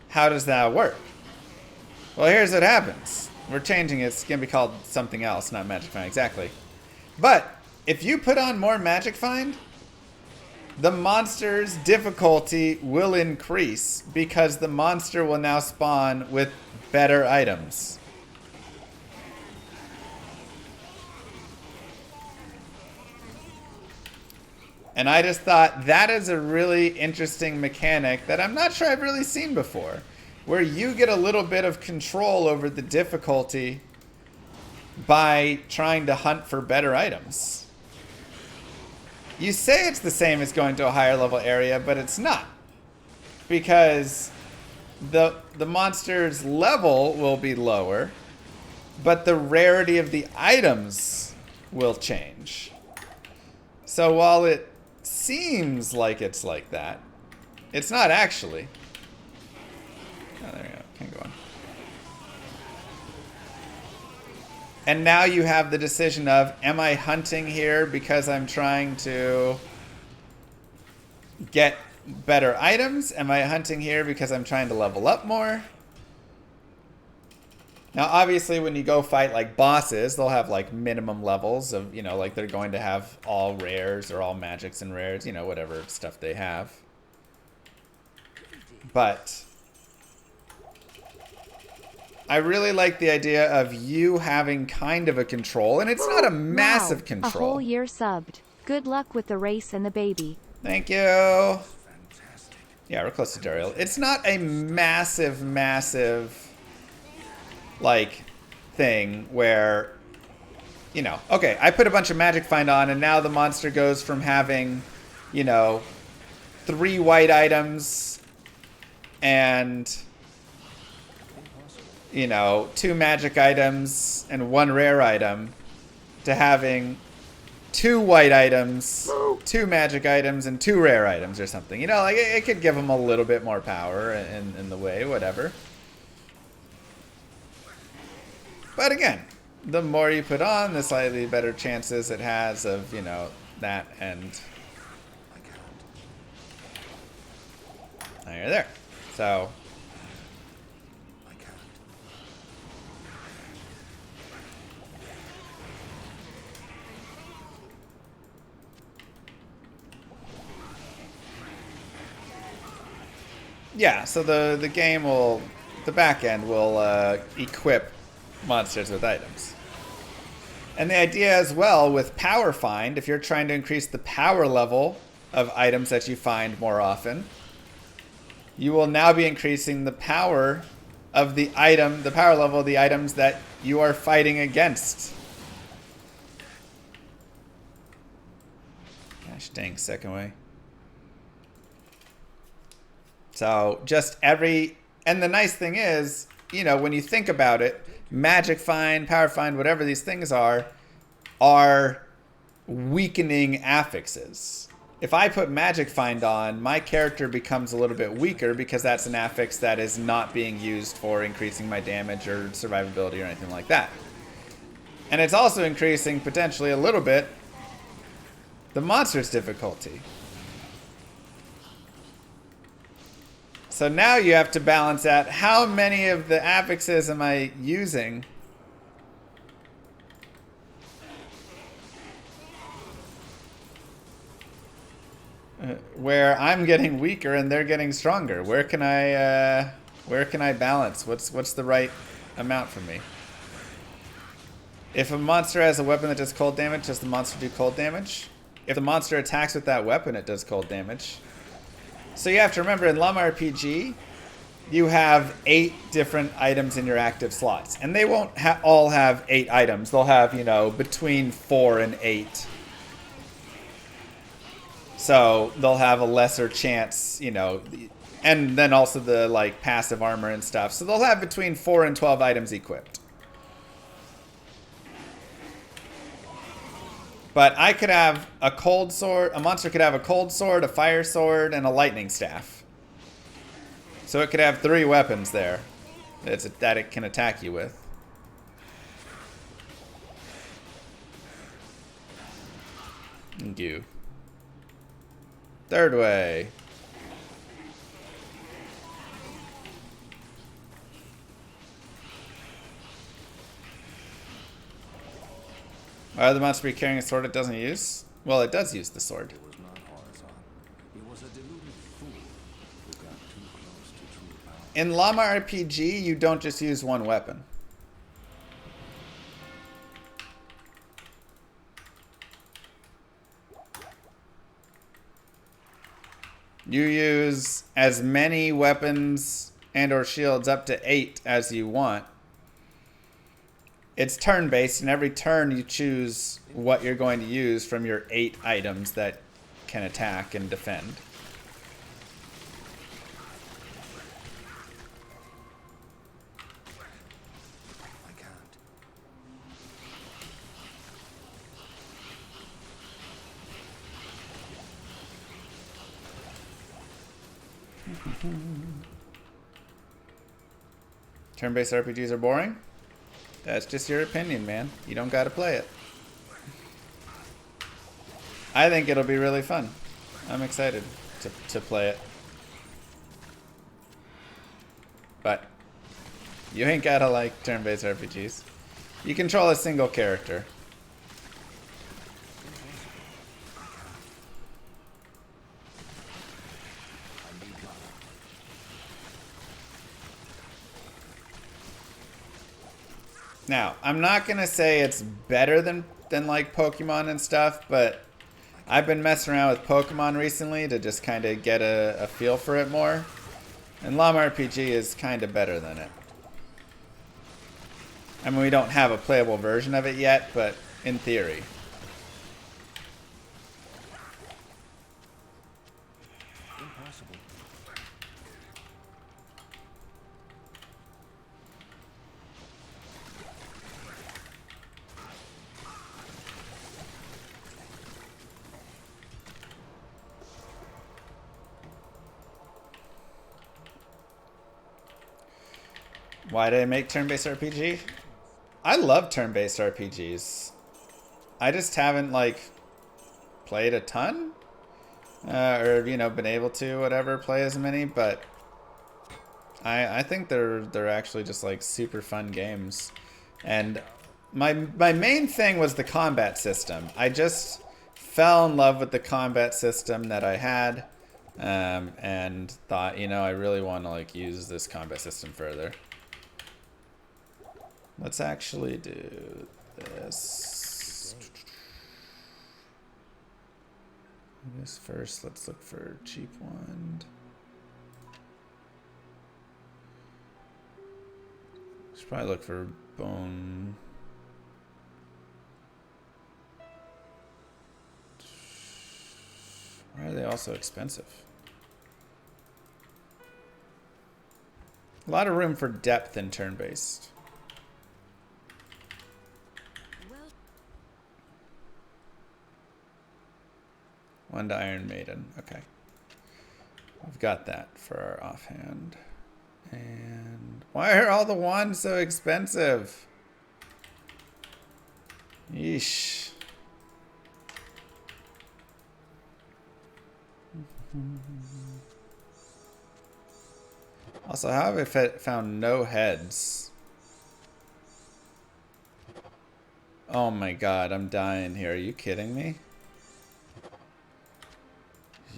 how does that work? Well, here's what happens. We're changing it. It's going to be called something else, not magic find exactly. But if you put on more magic find, the monster's difficulty will increase because the monster will now spawn with better items. And I just thought that is a really interesting mechanic that I'm not sure I've really seen before, where you get a little bit of control over the difficulty by trying to hunt for better items. You say it's the same as going to a higher level area, but it's not. Because the monster's level will be lower, but the rarity of the items will change. So while it seems like it's like that, it's not actually. Oh, there you go. Can't go on. And now you have the decision of, am I hunting here because I'm trying to get better items? Am I hunting here because I'm trying to level up more? Now, obviously, when you go fight like bosses, they'll have like minimum levels of, you know, like they're going to have all rares or all magics and rares, you know, whatever stuff they have. But I really like the idea of you having kind of a control, and it's not a massive control. A whole year subbed. Good luck with the race and the baby. Thank you. Yeah, we're close to Duriel. It's not a massive, like, thing where, you know, okay, I put a bunch of magic find on, and now the monster goes from having, you know, 3 white items and, you know, 2 magic items and 1 rare item to having 2 white items, 2 magic items, and 2 rare items or something. You know, like it could give them a little bit more power in the way, whatever. But again, the more you put on, the slightly better chances it has of, you know, that and now you're there. So yeah, so the game will, the back end will equip monsters with items. And the idea as well with power find, if you're trying to increase the power level of items that you find more often, you will now be increasing the power of the item, the power level of the items that you are fighting against. Gosh dang, second way. So just every, and the nice thing is, you know, when you think about it, magic find, power find, whatever these things are weakening affixes. If I put magic find on, my character becomes a little bit weaker because that's an affix that is not being used for increasing my damage or survivability or anything like that. And it's also increasing potentially a little bit the monster's difficulty. So now you have to balance out how many of the affixes am I using where I'm getting weaker and they're getting stronger. Where can I balance? What's the right amount for me? If a monster has a weapon that does cold damage, does the monster do cold damage? If the monster attacks with that weapon, it does cold damage. So you have to remember, in Lum RPG, you have 8 different items in your active slots. And they won't all have 8 items. They'll have, you know, between 4 and 8. So they'll have a lesser chance, you know, and then also the, like, passive armor and stuff. So they'll have between 4 and 12 items equipped. But I could have a cold sword. A monster could have a cold sword, a fire sword, and a lightning staff. So it could have 3 weapons there that it can attack you with. Thank you. Third way. Why would the monster be carrying a sword it doesn't use? Well, it does use the sword. It was not horizontal. He was a deluded fool who got too close to true power. In Llama RPG, you don't just use one weapon. You use as many weapons and or shields, up to 8, as you want. It's turn-based, and every turn you choose what you're going to use from your 8 items that can attack and defend. I can't. Turn-based RPGs are boring? That's just your opinion, man. You don't gotta play it. I think it'll be really fun. I'm excited to play it. But you ain't gotta like turn-based RPGs. You control a single character. Now, I'm not gonna say it's better than like Pokemon and stuff, but I've been messing around with Pokemon recently to just kind of get a feel for it more. And Llama RPG is kind of better than it. I mean, we don't have a playable version of it yet, but in theory. Impossible. Why did I make turn-based RPG? I love turn-based RPGs. I just haven't, like, played a ton. Or, you know, been able to, whatever, play as many, but I think they're actually just, like, super fun games. And my main thing was the combat system. I just fell in love with the combat system that I had, and thought, you know, I really want to, like, use this combat system further. Let's actually do this. I guess first, let's look for cheap one. Should probably look for bone. Why are they all so expensive? A lot of room for depth in turn-based. One to Iron Maiden. Okay. We've got that for our offhand. And why are all the wands so expensive? Yeesh. Also, how have I found no heads? Oh my god, I'm dying here. Are you kidding me?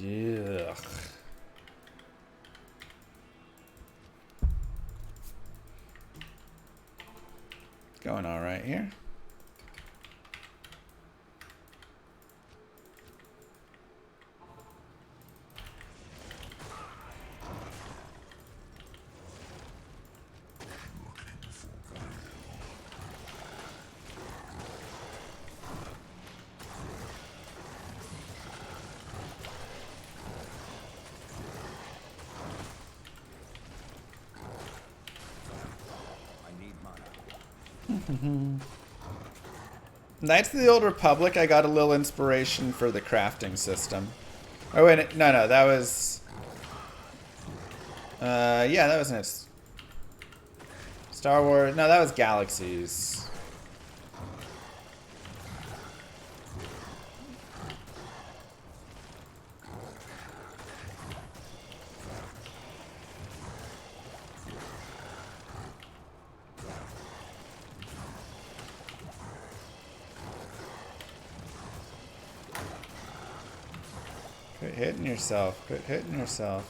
Yuck. Going all right here. Knights of the Old Republic, I got a little inspiration for the crafting system. Oh wait, no, that was... yeah, that was nice. Star Wars, no, that was Galaxies. Quit hitting yourself. Quit hitting yourself.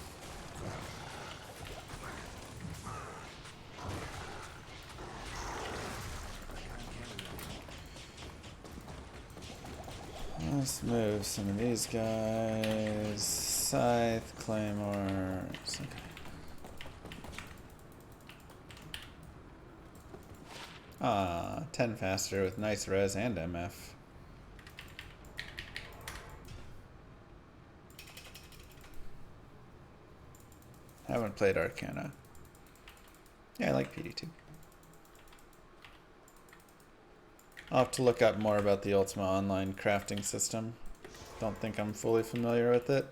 Let's move some of these guys. Scythe, Claymores. Okay. Ah, 10 faster with nice res and MF. Haven't played Arcana. Yeah, I like PD2. I'll have to look up more about the Ultima Online crafting system. Don't think I'm fully familiar with it.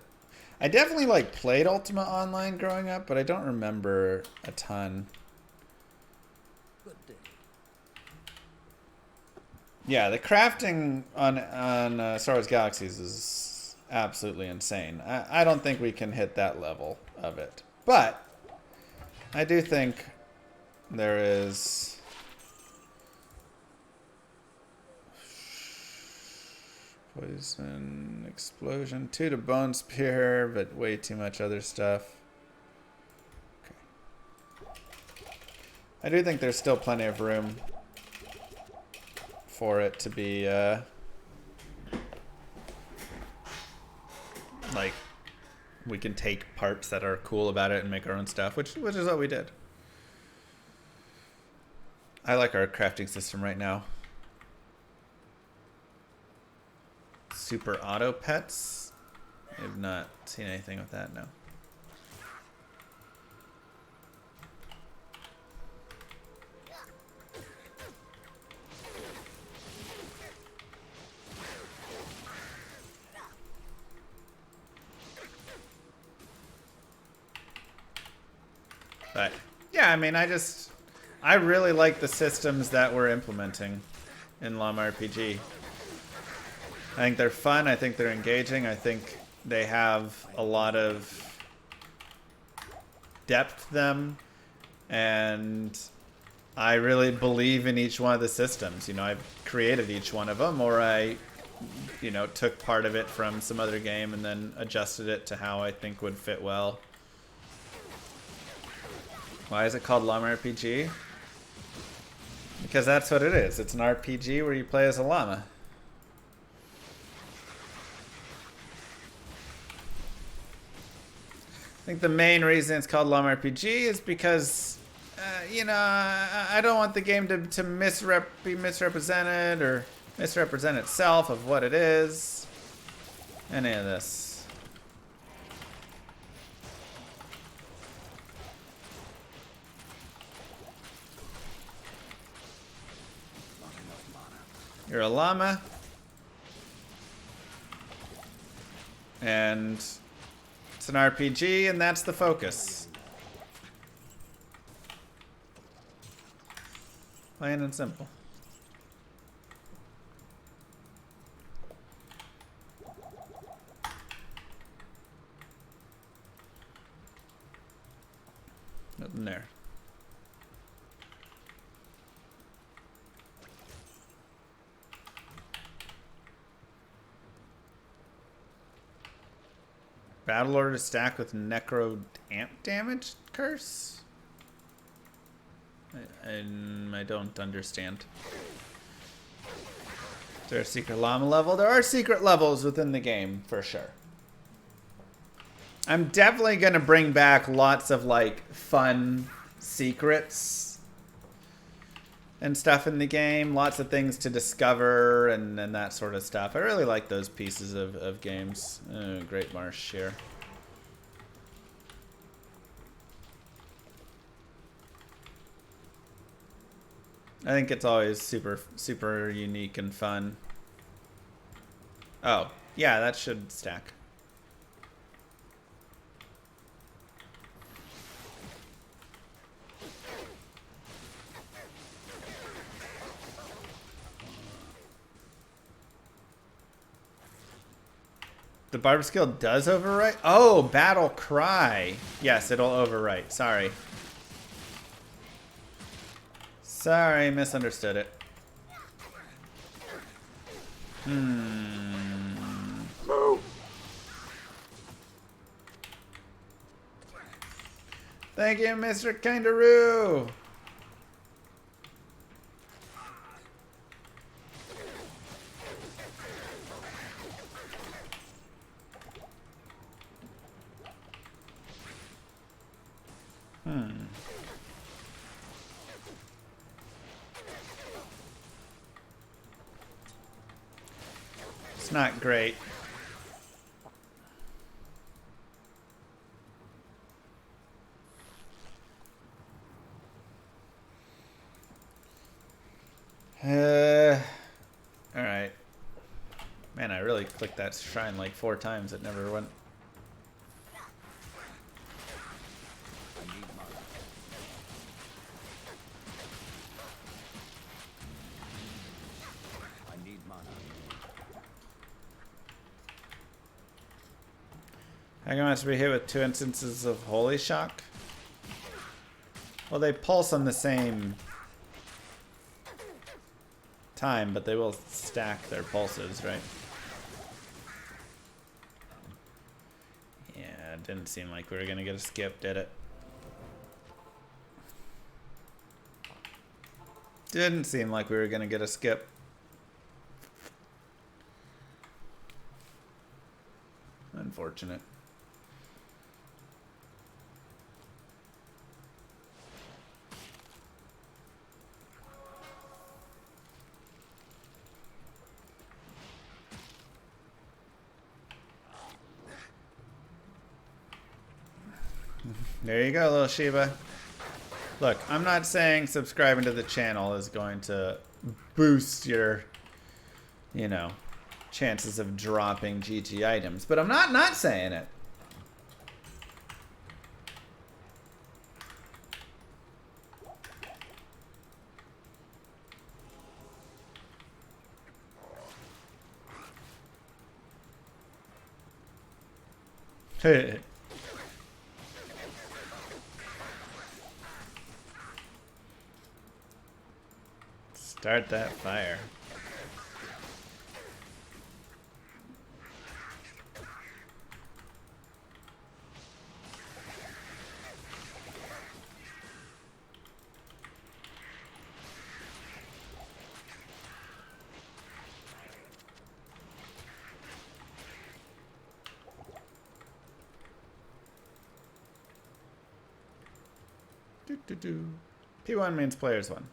I definitely like played Ultima Online growing up, but I don't remember a ton. Yeah, the crafting on Star Wars Galaxies is absolutely insane. I don't think we can hit that level of it. But I do think there is poison, explosion, 2 to bone spear, but way too much other stuff. Okay. I do think there's still plenty of room for it to be like we can take parts that are cool about it and make our own stuff, which is what we did. I like our crafting system right now. Super auto pets. I've not seen anything with that, no. But yeah, I mean, I really like the systems that we're implementing in Llama RPG. I think they're fun. I think they're engaging. I think they have a lot of depth to them, and I really believe in each one of the systems. You know, I've created each one of them, or I, you know, took part of it from some other game and then adjusted it to how I think would fit well. Why is it called Llama RPG? Because that's what it is. It's an RPG where you play as a llama. I think the main reason it's called Llama RPG is because, you know, I don't want the game to be misrepresented or misrepresent itself of what it is. Any of this. You're a llama. And it's an RPG, and that's the focus. Plain and simple. Nothing there. Battle order to stack with Necro amp damage curse? I don't understand. Is there a secret llama level? There are secret levels within the game, for sure. I'm definitely going to bring back lots of, like, fun secrets and stuff in the game. Lots of things to discover and that sort of stuff. I really like those pieces of games. Oh, Great Marsh here. I think it's always super unique and fun. Oh, yeah, that should stack. The barb skill does overwrite? Oh, battle cry. Yes, it'll overwrite. Sorry. Sorry, misunderstood it. Thank you, Mr. Kangaroo. It's not great. Alright. Man, I really clicked that shrine like 4 times. It never went. I need mana. I need mana. How come I have to be hit with 2 instances of Holy Shock? Well, they pulse on the same time, but they will stack their pulses, right? Yeah, it didn't seem like we were gonna get a skip, did it? Didn't seem like we were gonna get a skip. Unfortunate. There you go, little Shiba. Look, I'm not saying subscribing to the channel is going to boost your, you know, chances of dropping GG items, but I'm not saying it. Start that fire. P1 means players won.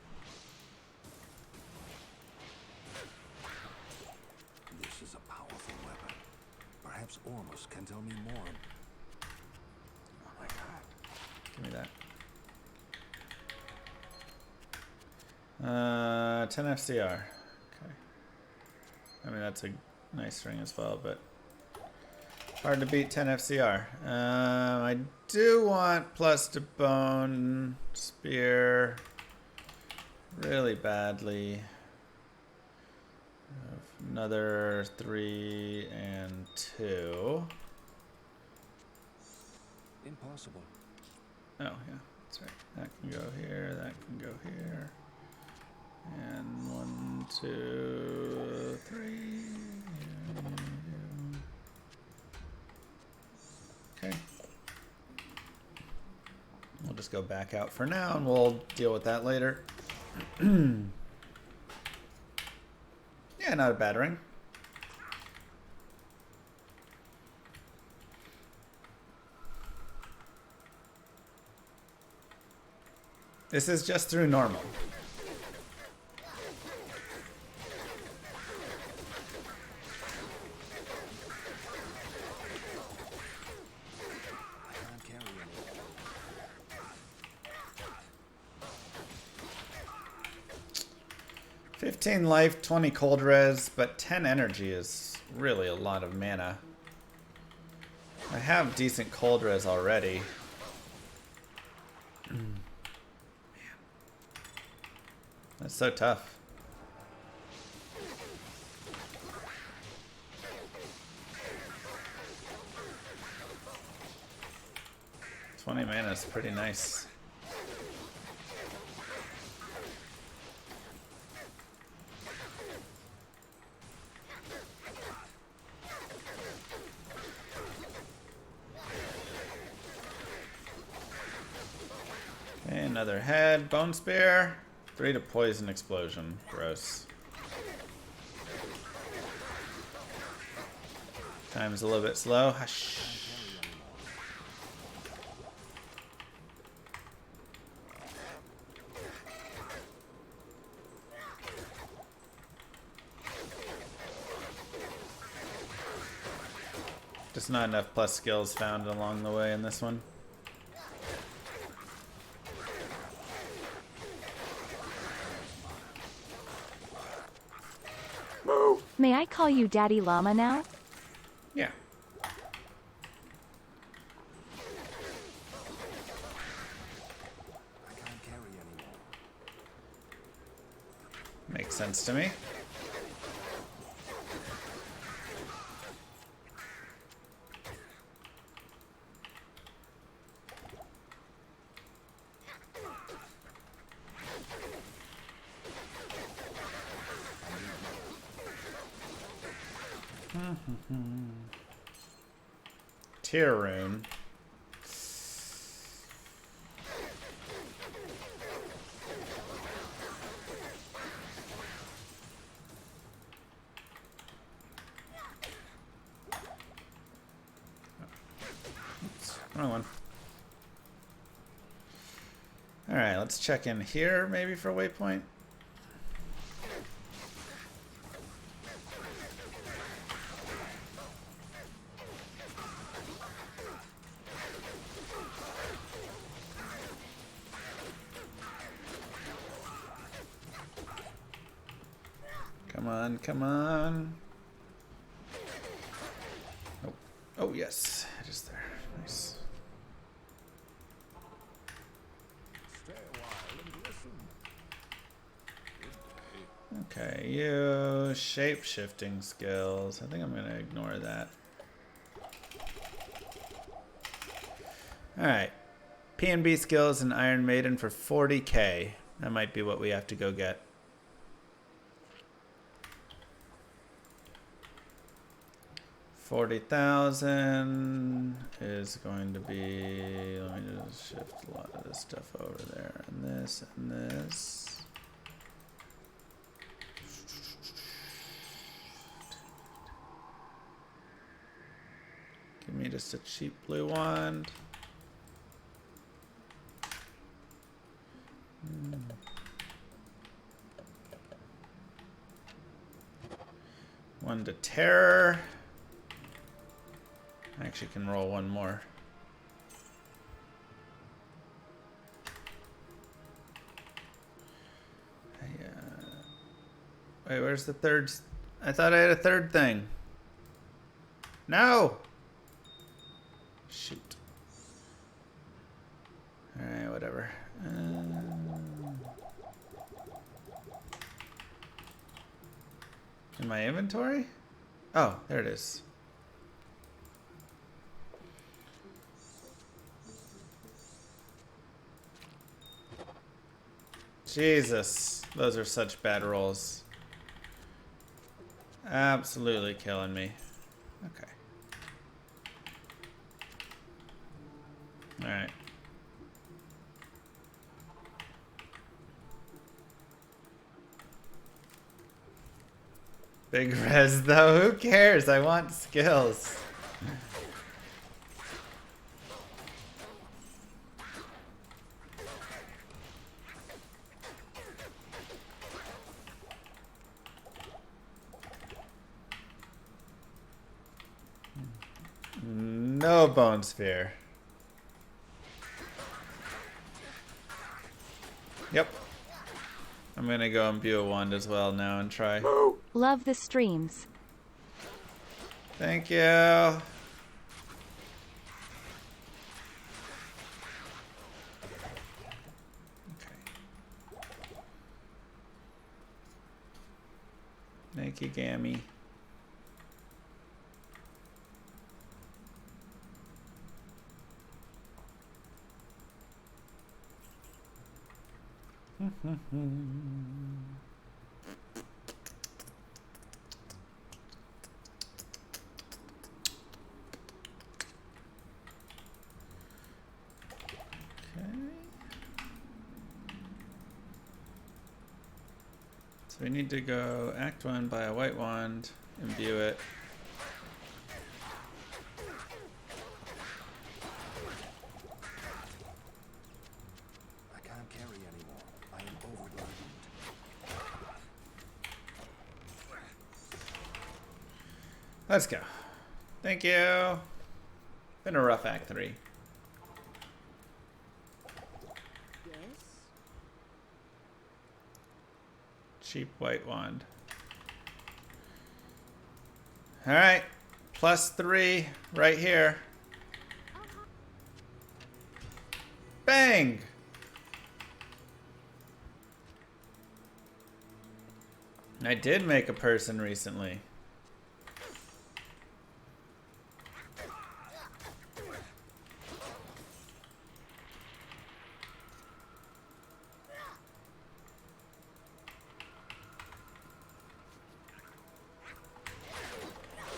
This is a powerful weapon. Perhaps Ormus can tell me more. Oh my god. Give me that. 10 FCR. Okay. I mean, that's a nice ring as well, but hard to beat 10 FCR. I do want plus to bone spear really badly. Another 3 and 2. Impossible. Oh, yeah, that's right. That can go here, that can go here. And 1, 2, 3. Okay. We'll just go back out for now and we'll deal with that later. Yeah, not a bad ring. This is just through normal. I can't carry anymore. 15 life, 20 cold res, but 10 energy is really a lot of mana. I have decent cold res already. Man. That's so tough. 20 mana is pretty nice. Okay, another head. Bone spear. 3 to poison explosion. Gross. Time's a little bit slow. Hush. Just not enough plus skills found along the way in this one. May I call you Daddy Llama now? Yeah. I can't carry anymore. Makes sense to me. Tier rune. Oops, wrong one. Alright, let's check in here maybe for waypoint. Come on, come on. Oh, oh yes, it is there. Nice. Stay a while and listen. Okay, you shape-shifting skills. I think I'm gonna ignore that. Alright. P&B skills and Iron Maiden for 40k. That might be what we have to go get. $40,000 is going to be, let me just shift a lot of this stuff over there, and this, and this. Give me just a cheap blue wand. One to terror. I actually can roll one more. Wait, where's the third? I thought I had a third thing. No! Shoot. Alright, whatever. In my inventory? Oh, there it is. Jesus, those are such bad rolls. Absolutely killing me. Okay. Alright. Big res though, who cares? I want skills. No bone sphere. Yep. I'm gonna go imbue a wand as well now and try. Love the streams. Thank you. Okay. Thank you, Gammy. So we need to go Act 1, buy a white wand, imbue it. I can't carry anymore. I am overburdened. Let's go. Thank you. Been a rough Act 3. Cheap white wand. Alright. +3 right here. Bang! I did make a person recently.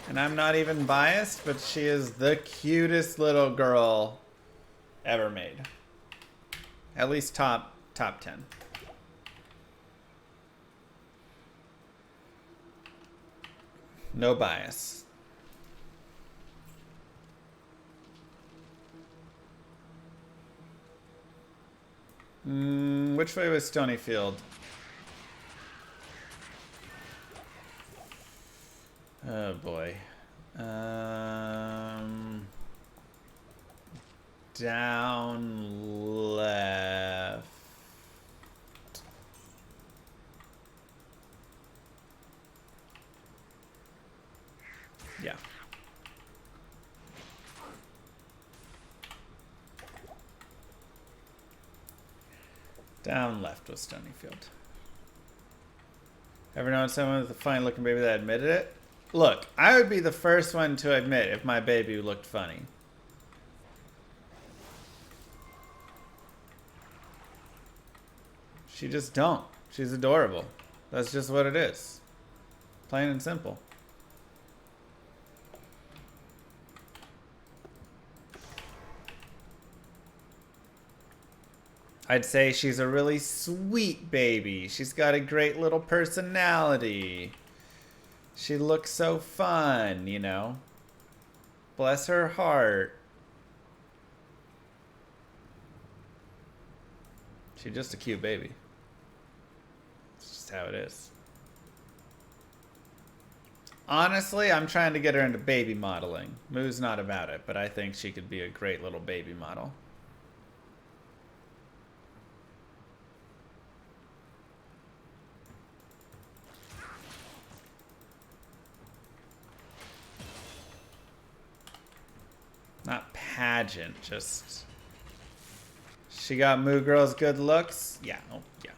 And I'm not even biased, but she is the cutest little girl ever made. At least top 10. No bias. Which way was Stonyfield? Oh boy. Down left. Yeah. Down left was Stonyfield. Ever known someone with a fine looking baby that admitted it? Look, I would be the first one to admit if my baby looked funny. She just don't. She's adorable. That's just what it is. Plain and simple. I'd say she's a really sweet baby. She's got a great little personality. She looks so fun, you know. Bless her heart. She's just a cute baby. It's just how it is. Honestly, I'm trying to get her into baby modeling. Moo's not about it, but I think she could be a great little baby model. Not pageant, just... She got Moo Girl's good looks? Yeah, oh, yeah.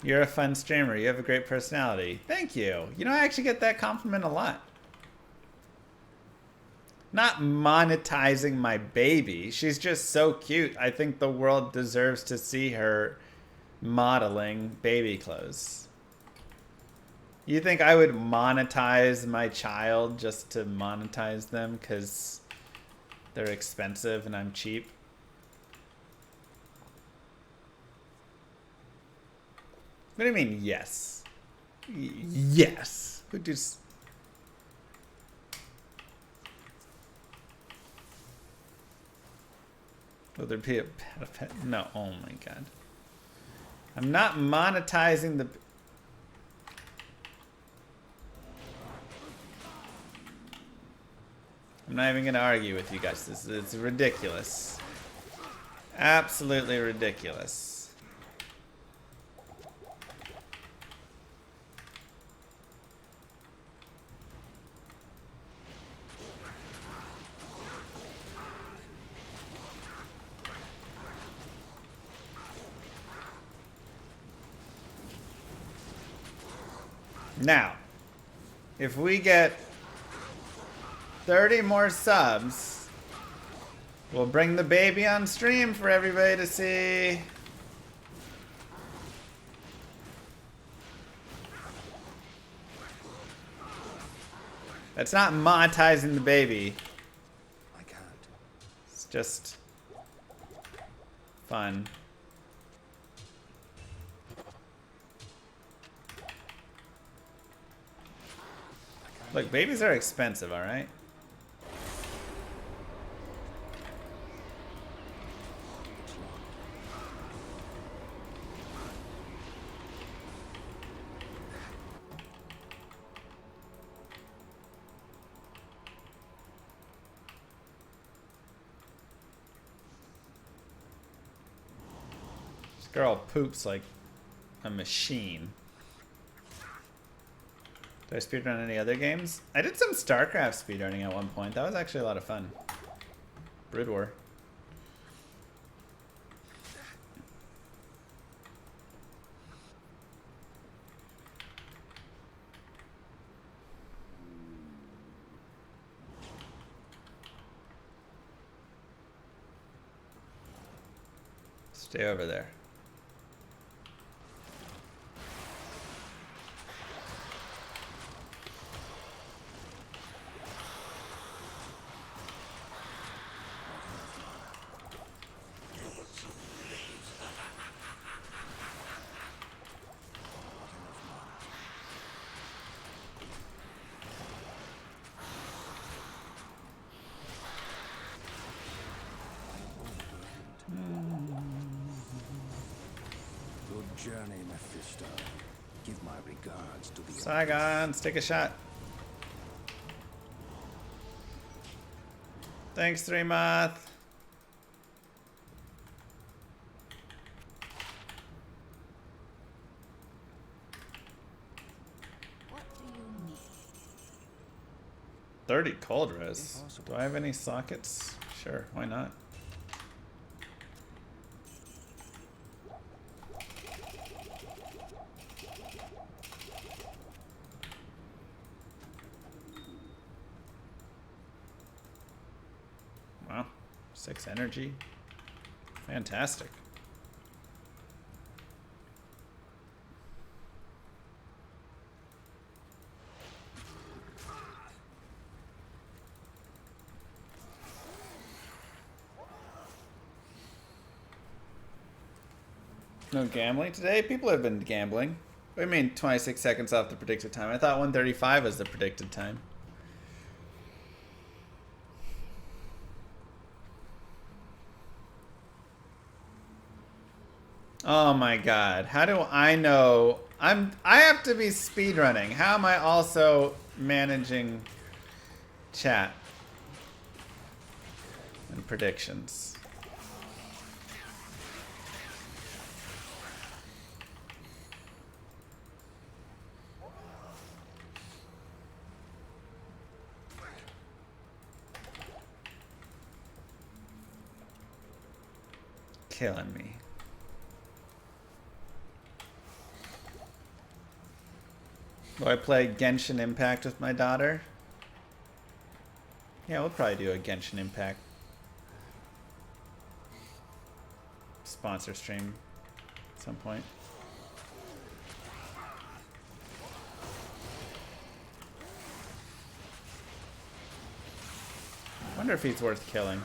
You're a fun streamer. You have a great personality. Thank you. You know, I actually get that compliment a lot. Not monetizing my baby. She's just so cute. I think the world deserves to see her modeling baby clothes. You think I would monetize my child just to monetize them because they're expensive and I'm cheap? What do you mean, yes? Yes. Who just... Will there be a pet? No, oh my god. I'm not monetizing the... I'm not even going to argue with you guys. It's ridiculous. Absolutely ridiculous. Now, if we get 30 more subs, we'll bring the baby on stream for everybody to see. That's not monetizing the baby. I can't. It's just fun. Look, babies are expensive, all right? This girl poops like a machine. Did I speedrun any other games? I did some StarCraft speedrunning at one point. That was actually a lot of fun. Brood War. Stay over there. Good journey, Mephisto. Give my regards to the Saigons, take a shot. Thanks, 3Moth. What do you need? 30 cold res. Do I have any sockets? Sure, why not? Wow, 6 energy. Fantastic. No gambling today? People have been gambling. What do you mean 26 seconds off the predicted time? I thought 1:35 was the predicted time. Oh my god. How do I know? I have to be speedrunning. How am I also managing chat and predictions? Killing me. Will I play Genshin Impact with my daughter? Yeah, we'll probably do a Genshin Impact sponsor stream at some point. I wonder if he's worth killing.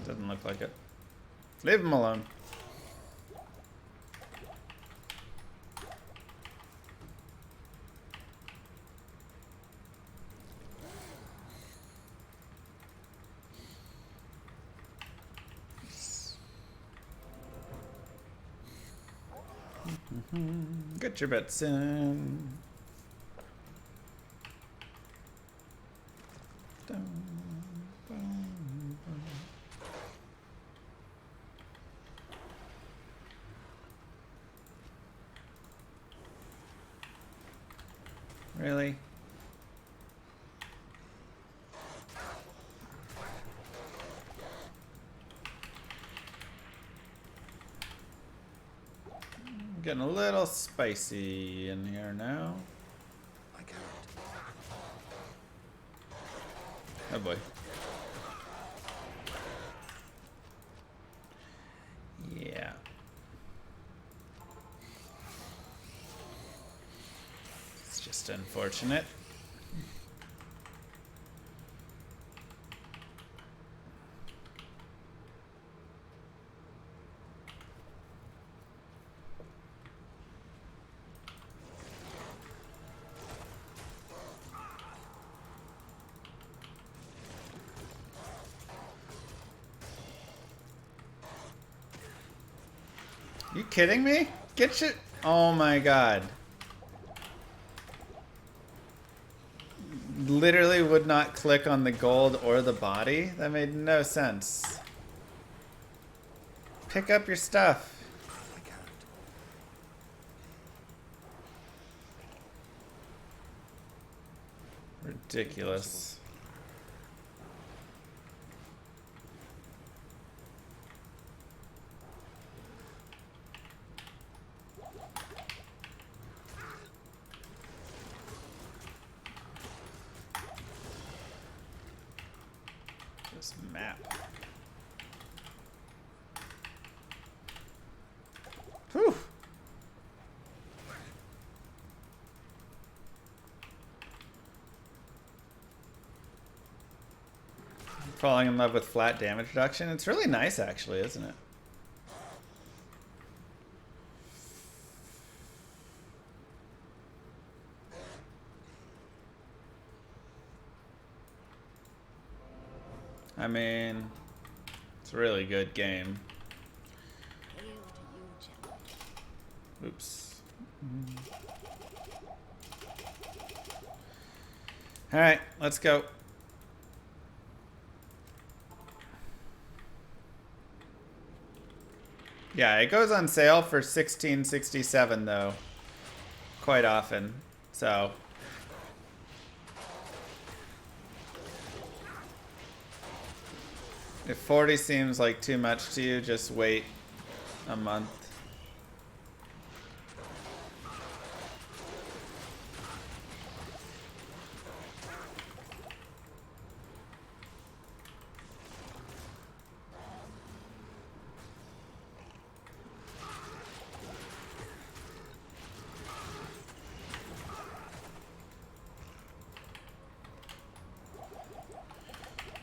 Doesn't look like it. Leave him alone. Get your bets in. Really? Getting a little spicy in here now. I can't. Oh boy. Yeah. It's just unfortunate. You kidding me? Get your... Oh my god. Literally would not click on the gold or the body? That made no sense. Pick up your stuff. I can't. Ridiculous. This map. Whew. Falling in love with flat damage reduction. It's really nice actually, isn't it? I mean, it's a really good game. Hail to you, gentlemen. Oops. Alright, let's go. Yeah, it goes on sale for $16.67 though. Quite often. So if 40 seems like too much to you, just wait a month.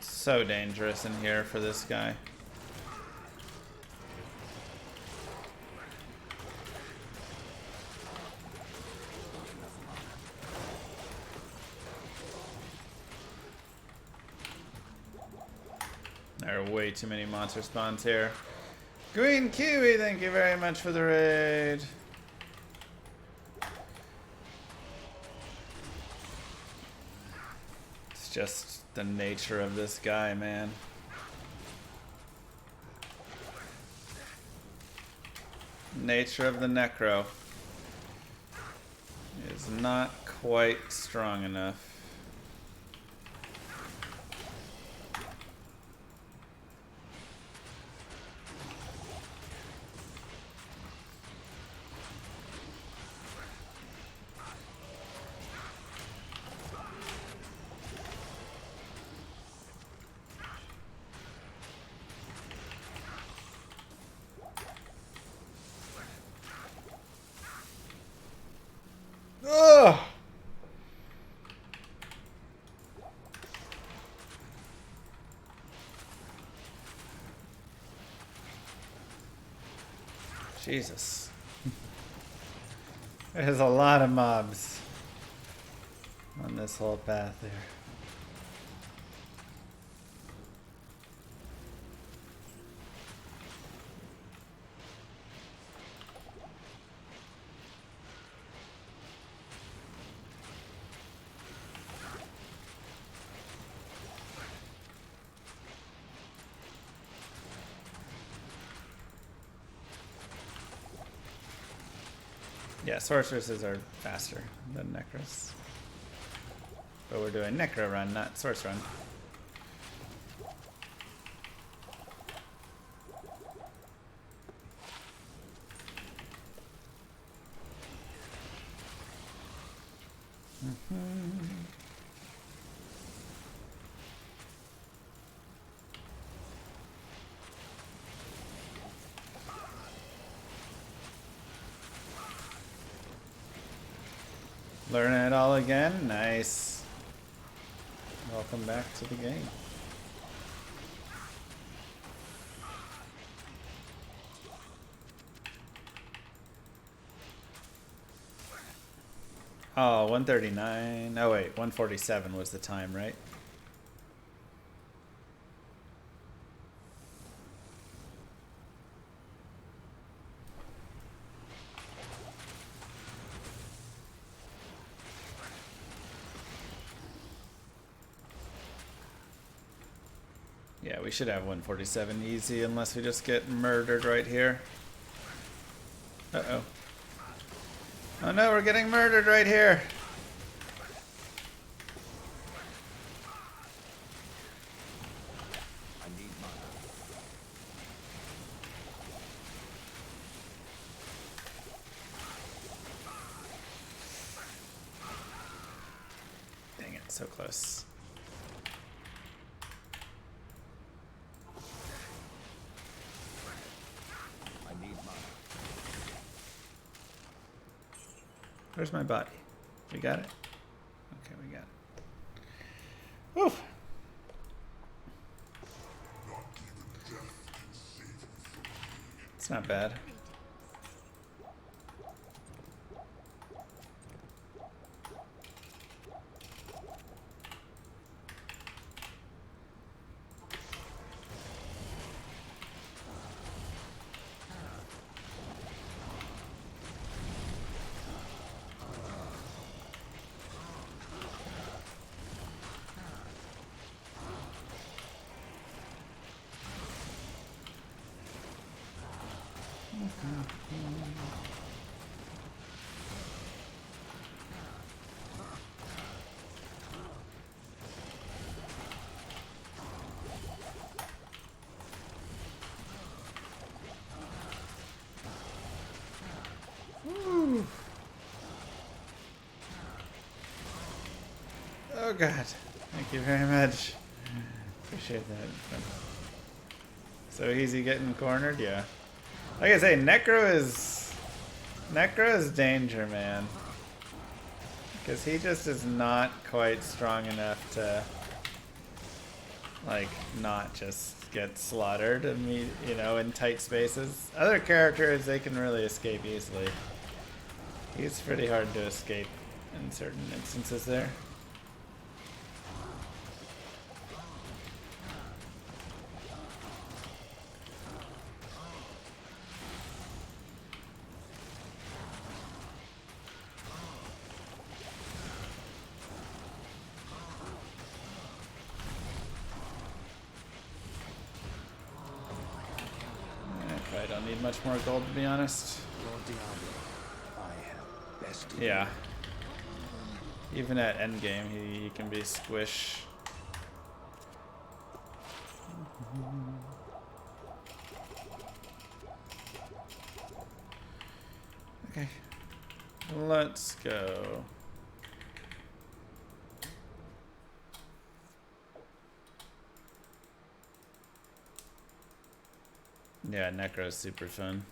So dangerous in here for this guy. There are way too many monster spawns here. Green Kiwi, thank you very much for the raid. It's just the nature of this guy, man. Nature of the Necro is not quite strong enough. Ugh! Jesus. There's a lot of mobs on this whole path here. Yeah, sorceresses are faster than Necros. But we're doing Necro run, not Source run. Learning it all again. Nice. Welcome back to the game. Oh, 139. Oh, wait. 147 was the time, right? Yeah, we should have 147 easy unless we just get murdered right here. Uh-oh. Oh no, we're getting murdered right here. I need mana. Dang it, so close. I need mana. Where's my body? We got it? Okay, we got it. Whew. It's not bad. Oh god. Thank you very much. Appreciate that. So easy getting cornered, yeah. Like I say, Necro is danger, man. Because he just is not quite strong enough to, like, not just get slaughtered, you know, in tight spaces. Other characters, they can really escape easily. He's pretty hard to escape in certain instances there. I don't need much more gold, to be honest. Lord Diablo, I have bested Yeah. Even at endgame, he can be squish. Okay. Let's go. Yeah, Necro's super fun.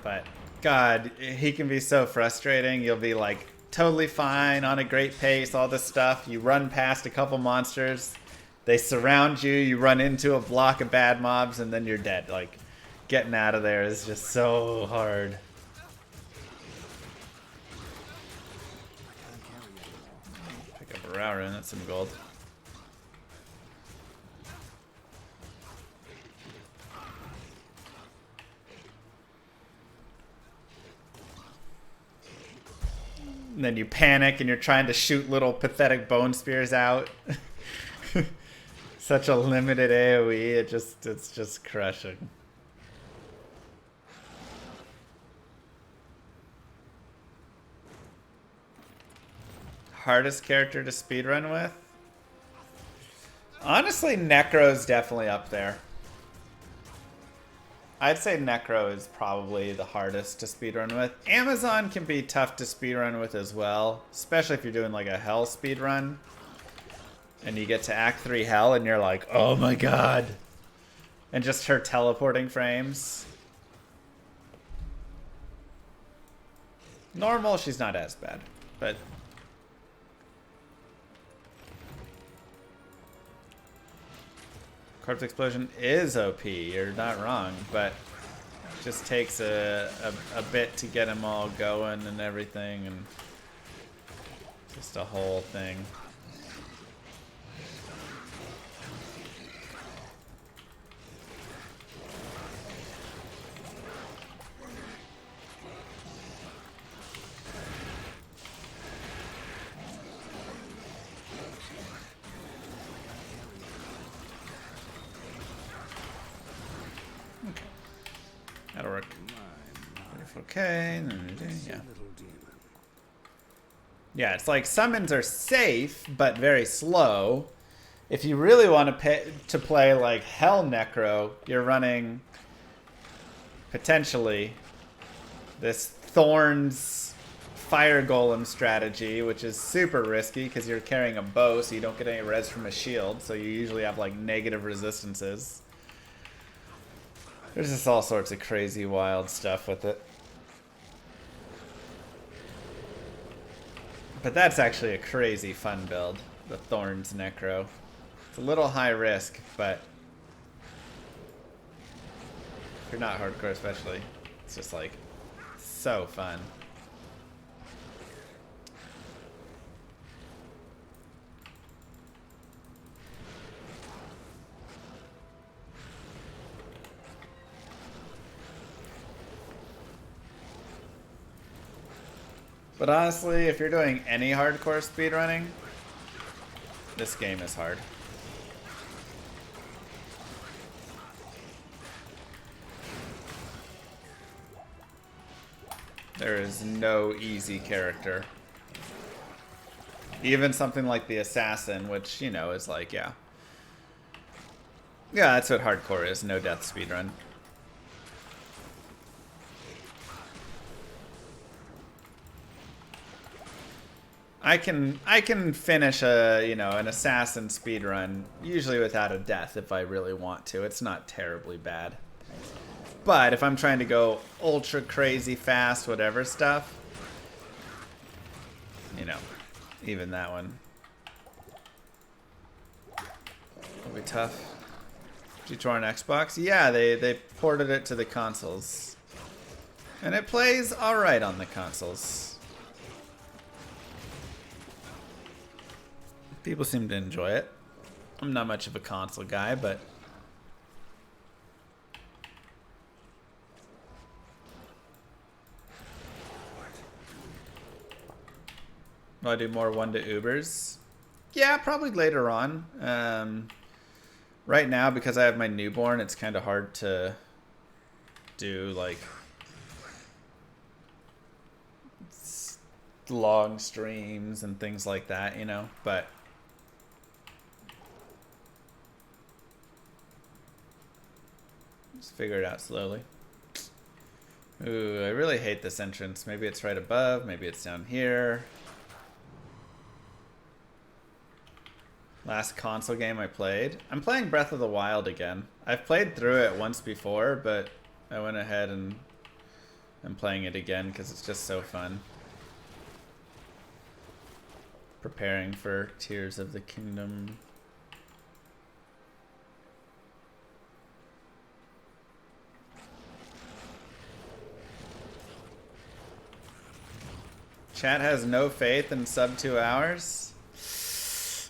But, God, he can be so frustrating. You'll be like totally fine, on a great pace, all this stuff. You run past a couple monsters. They surround you. You run into a block of bad mobs, and then you're dead. Like, getting out of there is just so hard. Pick up a Row Rune. That's some gold. And then you panic and you're trying to shoot little pathetic bone spears out. Such a limited AoE, it's just crushing. Hardest character to speedrun with? Honestly, Necro's definitely up there. I'd say Necro is probably the hardest to speedrun with. Amazon can be tough to speedrun with as well, especially if you're doing like a Hell speedrun. And you get to Act 3 Hell and you're like, oh my god. And just her teleporting frames. Normal, she's not as bad, but... Corpse Explosion is OP, you're not wrong, but it just takes a bit to get them all going and everything, and just a whole thing. That'll work. Okay. Yeah. Yeah, it's like summons are safe, but very slow. If you really want to play like Hell Necro, you're running potentially this Thorns Fire Golem strategy, which is super risky because you're carrying a bow, so you don't get any res from a shield, so you usually have like negative resistances. There's just all sorts of crazy, wild stuff with it. But that's actually a crazy fun build, the Thorns Necro. It's a little high risk, but if you're not hardcore especially, it's just like so fun. But honestly, if you're doing any hardcore speedrunning, this game is hard. There is no easy character. Even something like the Assassin, which, you know, is like, yeah. Yeah, that's what hardcore is, no death speedrun. I can finish a, you know, an assassin speedrun usually without a death if I really want to. It's not terribly bad. But if I'm trying to go ultra crazy fast whatever stuff, you know, even that one will be tough. G2 on Xbox? Yeah, they ported it to the consoles. And it plays alright on the consoles. People seem to enjoy it. I'm not much of a console guy, but will I do more 1 to Ubers? Yeah, probably later on. Right now, because I have my newborn, it's kind of hard to do like long streams and things like that, you know, but just figure it out slowly. Ooh, I really hate this entrance. Maybe it's right above, maybe it's down here. Last console game I played. I'm playing Breath of the Wild again. I've played through it once before, but I went ahead and I'm playing it again because it's just so fun. Preparing for Tears of the Kingdom. Chat has no faith in sub 2 hours.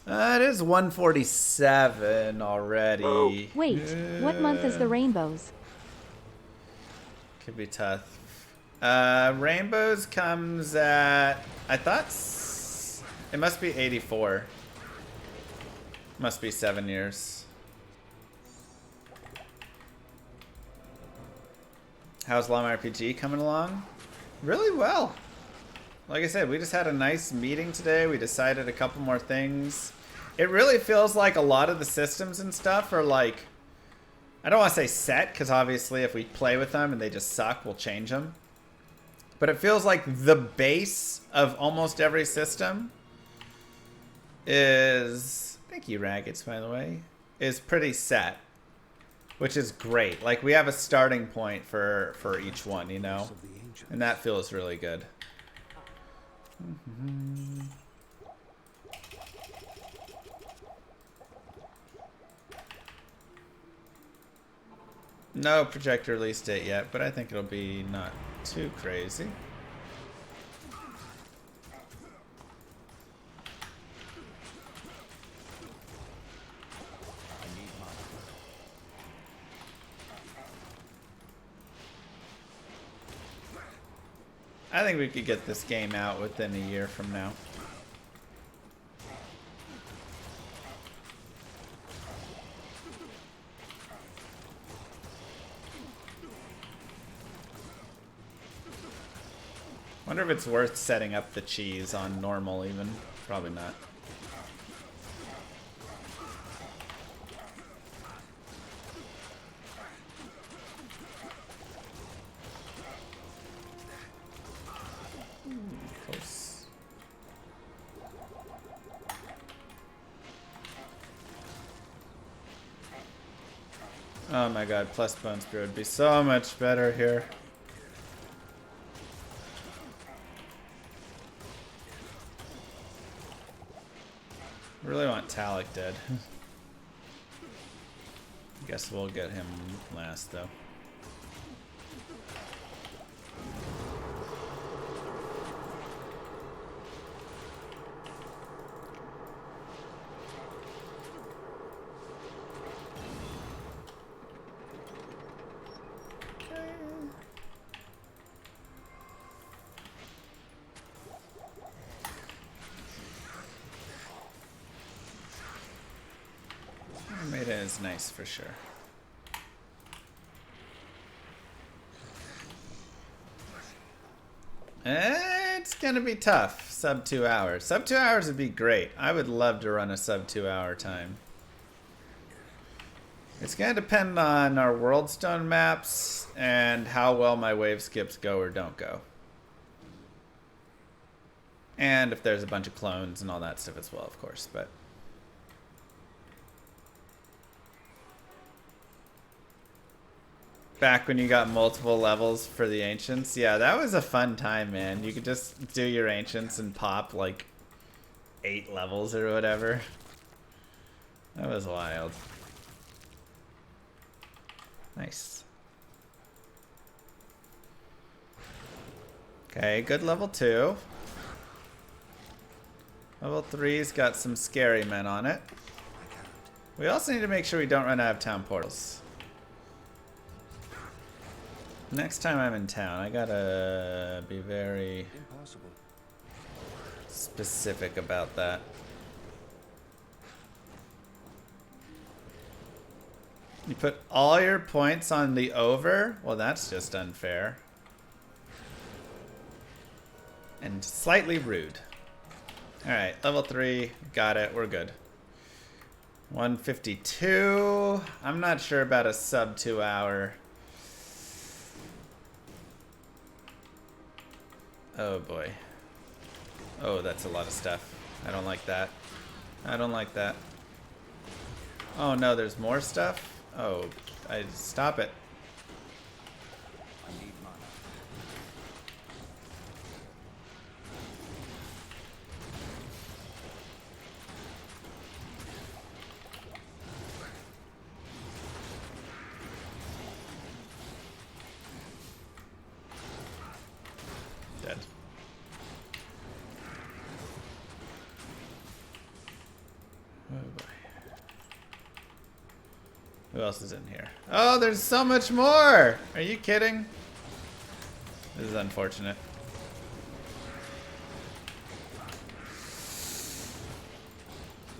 It is 147 already. Oh, wait, what month is the Rainbows? Could be tough. Rainbows comes at, I thought, it must be 84. Must be 7 years. How's Llama RPG coming along? Really well. Like I said, we just had a nice meeting today. We decided a couple more things. It really feels like a lot of the systems and stuff are like, I don't want to say set, because obviously if we play with them and they just suck, we'll change them. But it feels like the base of almost every system is, thank you Raggeds by the way, is pretty set. Which is great. Like we have a starting point for each one, you know? And that feels really good. No projector release date yet, but I think it'll be not too crazy. I think we could get this game out within a year from now. Wonder if it's worth setting up the cheese on normal even. Probably not. Close. Oh my god, plus bone spear would be so much better here. Really want Talik dead. Guess we'll get him last though. Maiden is nice for sure. It's gonna be tough. Sub 2 hours. Sub 2 hours would be great. I would love to run a sub 2 hour time. It's gonna depend on our world stone maps and how well my wave skips go or don't go. And if there's a bunch of clones and all that stuff as well, of course, but back when you got multiple levels for the Ancients. Yeah, that was a fun time, man. You could just do your Ancients and pop like 8 levels or whatever. That was wild. Nice. Okay, good level 2. Level 3's got some scary men on it. We also need to make sure we don't run out of town portals. Next time I'm in town, I gotta be very specific about that. You put all your points on the over? Well, that's just unfair. And slightly rude. Alright, level 3, got it, we're good. 152. I'm not sure about a sub 2 hour. Oh boy. Oh, that's a lot of stuff. I don't like that. I don't like that. Oh no, there's more stuff? Oh, stop it. I need mana. Dead. Oh boy. Who else is in here? Oh, there's so much more! Are you kidding? This is unfortunate.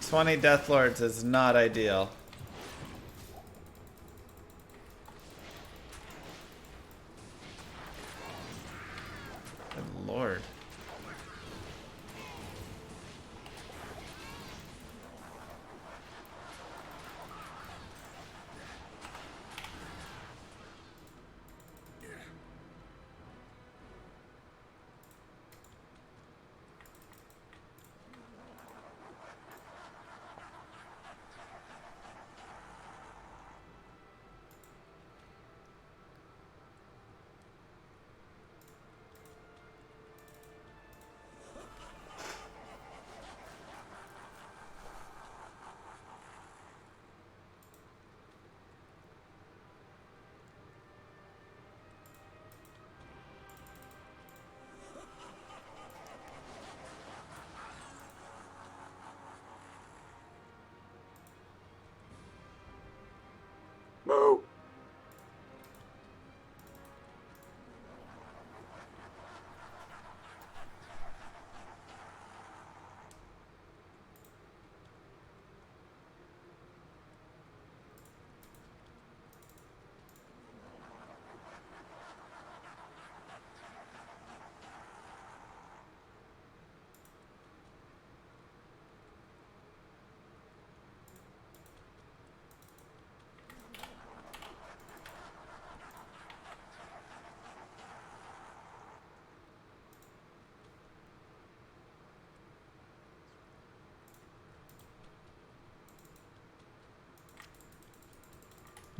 $20 Death Lords is not ideal.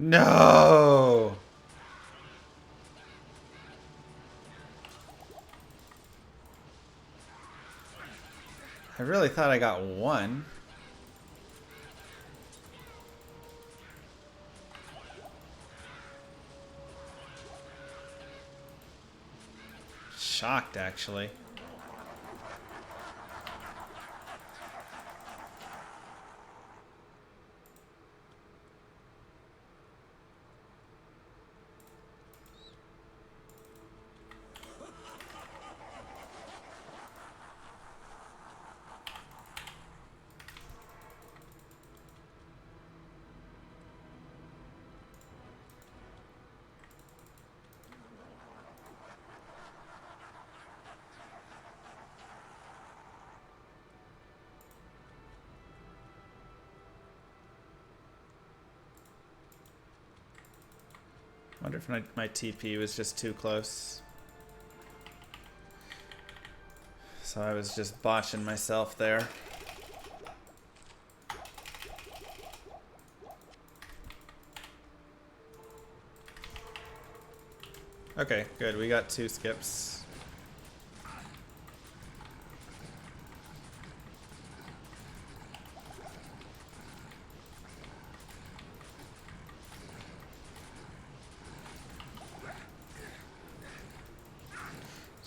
No! I really thought I got one. Shocked, actually. Wonder if my TP was just too close. So I was just botching myself there. Okay, good. We got 2 skips.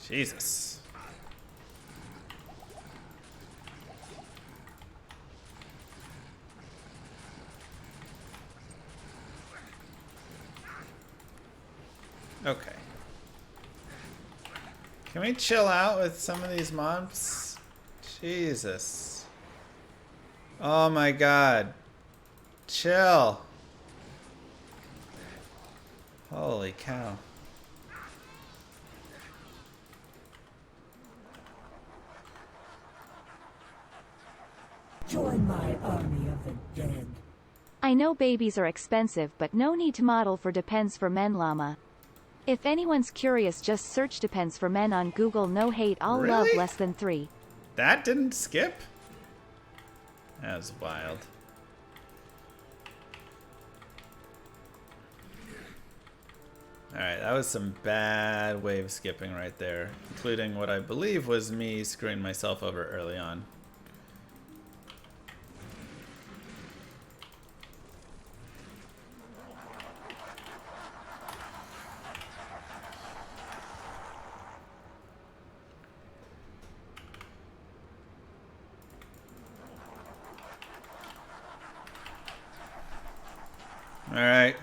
Jesus. Okay. Can we chill out with some of these mobs? Jesus. Oh my god. Chill. Holy cow. Join my army of the dead. I know babies are expensive, but no need to model for Depends for Men llama. If anyone's curious, just search Depends for Men on Google. No hate, all love, Really? less than 3. That didn't skip? That was wild. Alright, that was some bad wave skipping right there, including what I believe was me screwing myself over early on. Alright.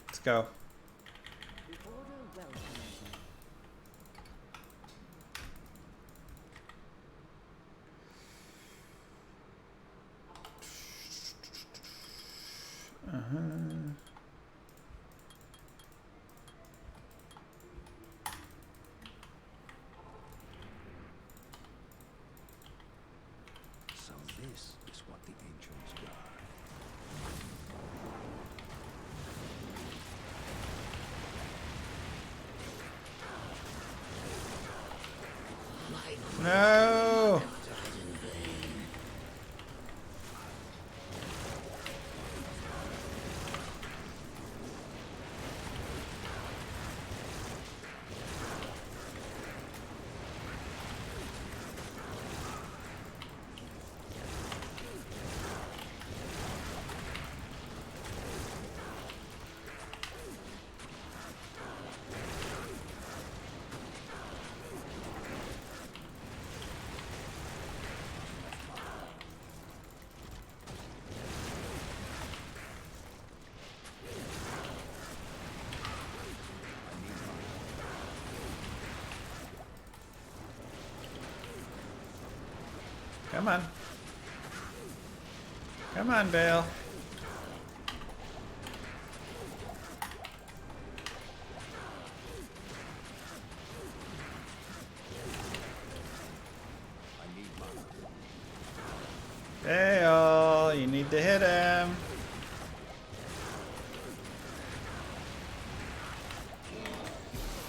Let's go. So this is what the ancients got. No! Come on. Come on, Vale. Vale, you need to hit him.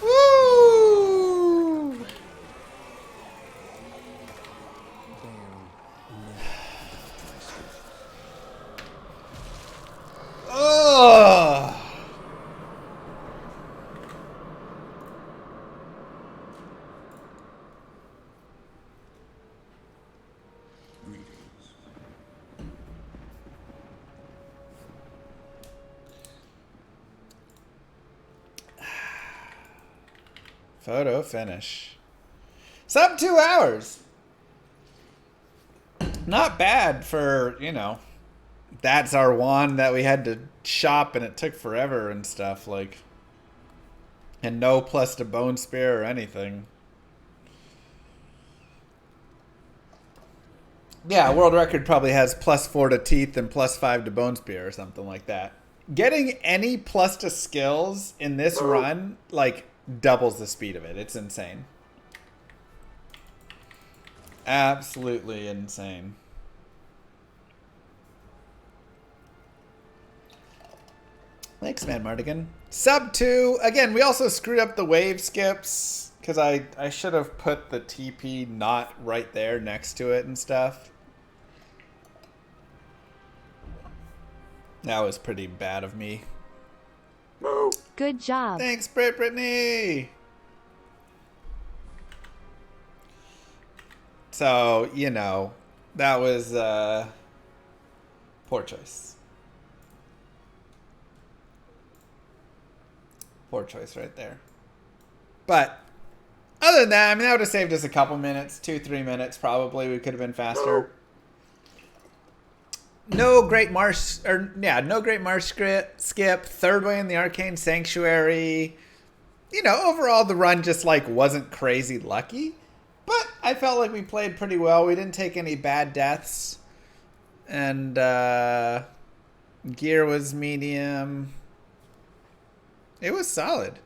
Woo! Oh! Photo finish. Sub 2 hours. Not bad for, you know, that's our one that we had to shop and it took forever and stuff, like, and no plus to bone spear or anything. Yeah, world record probably has +4 to teeth and +5 to bone spear or something like that. Getting any plus to skills in this run, like, doubles the speed of it. It's insane. Absolutely insane. Thanks, man, Mardigan. Sub 2. Again, we also screwed up the wave skips because I should have put the TP not right there next to it and stuff. That was pretty bad of me. Good job. Thanks, Brittany. So, you know, that was poor choice. Poor choice right there. But other than that, I mean, that would have saved us a couple minutes, 2-3 minutes probably. We could have been faster. No great marsh, or yeah, no great marsh skip. Third way in the Arcane Sanctuary. You know, overall the run just like wasn't crazy lucky, but I felt like we played pretty well. We didn't take any bad deaths, and gear was medium. It was solid.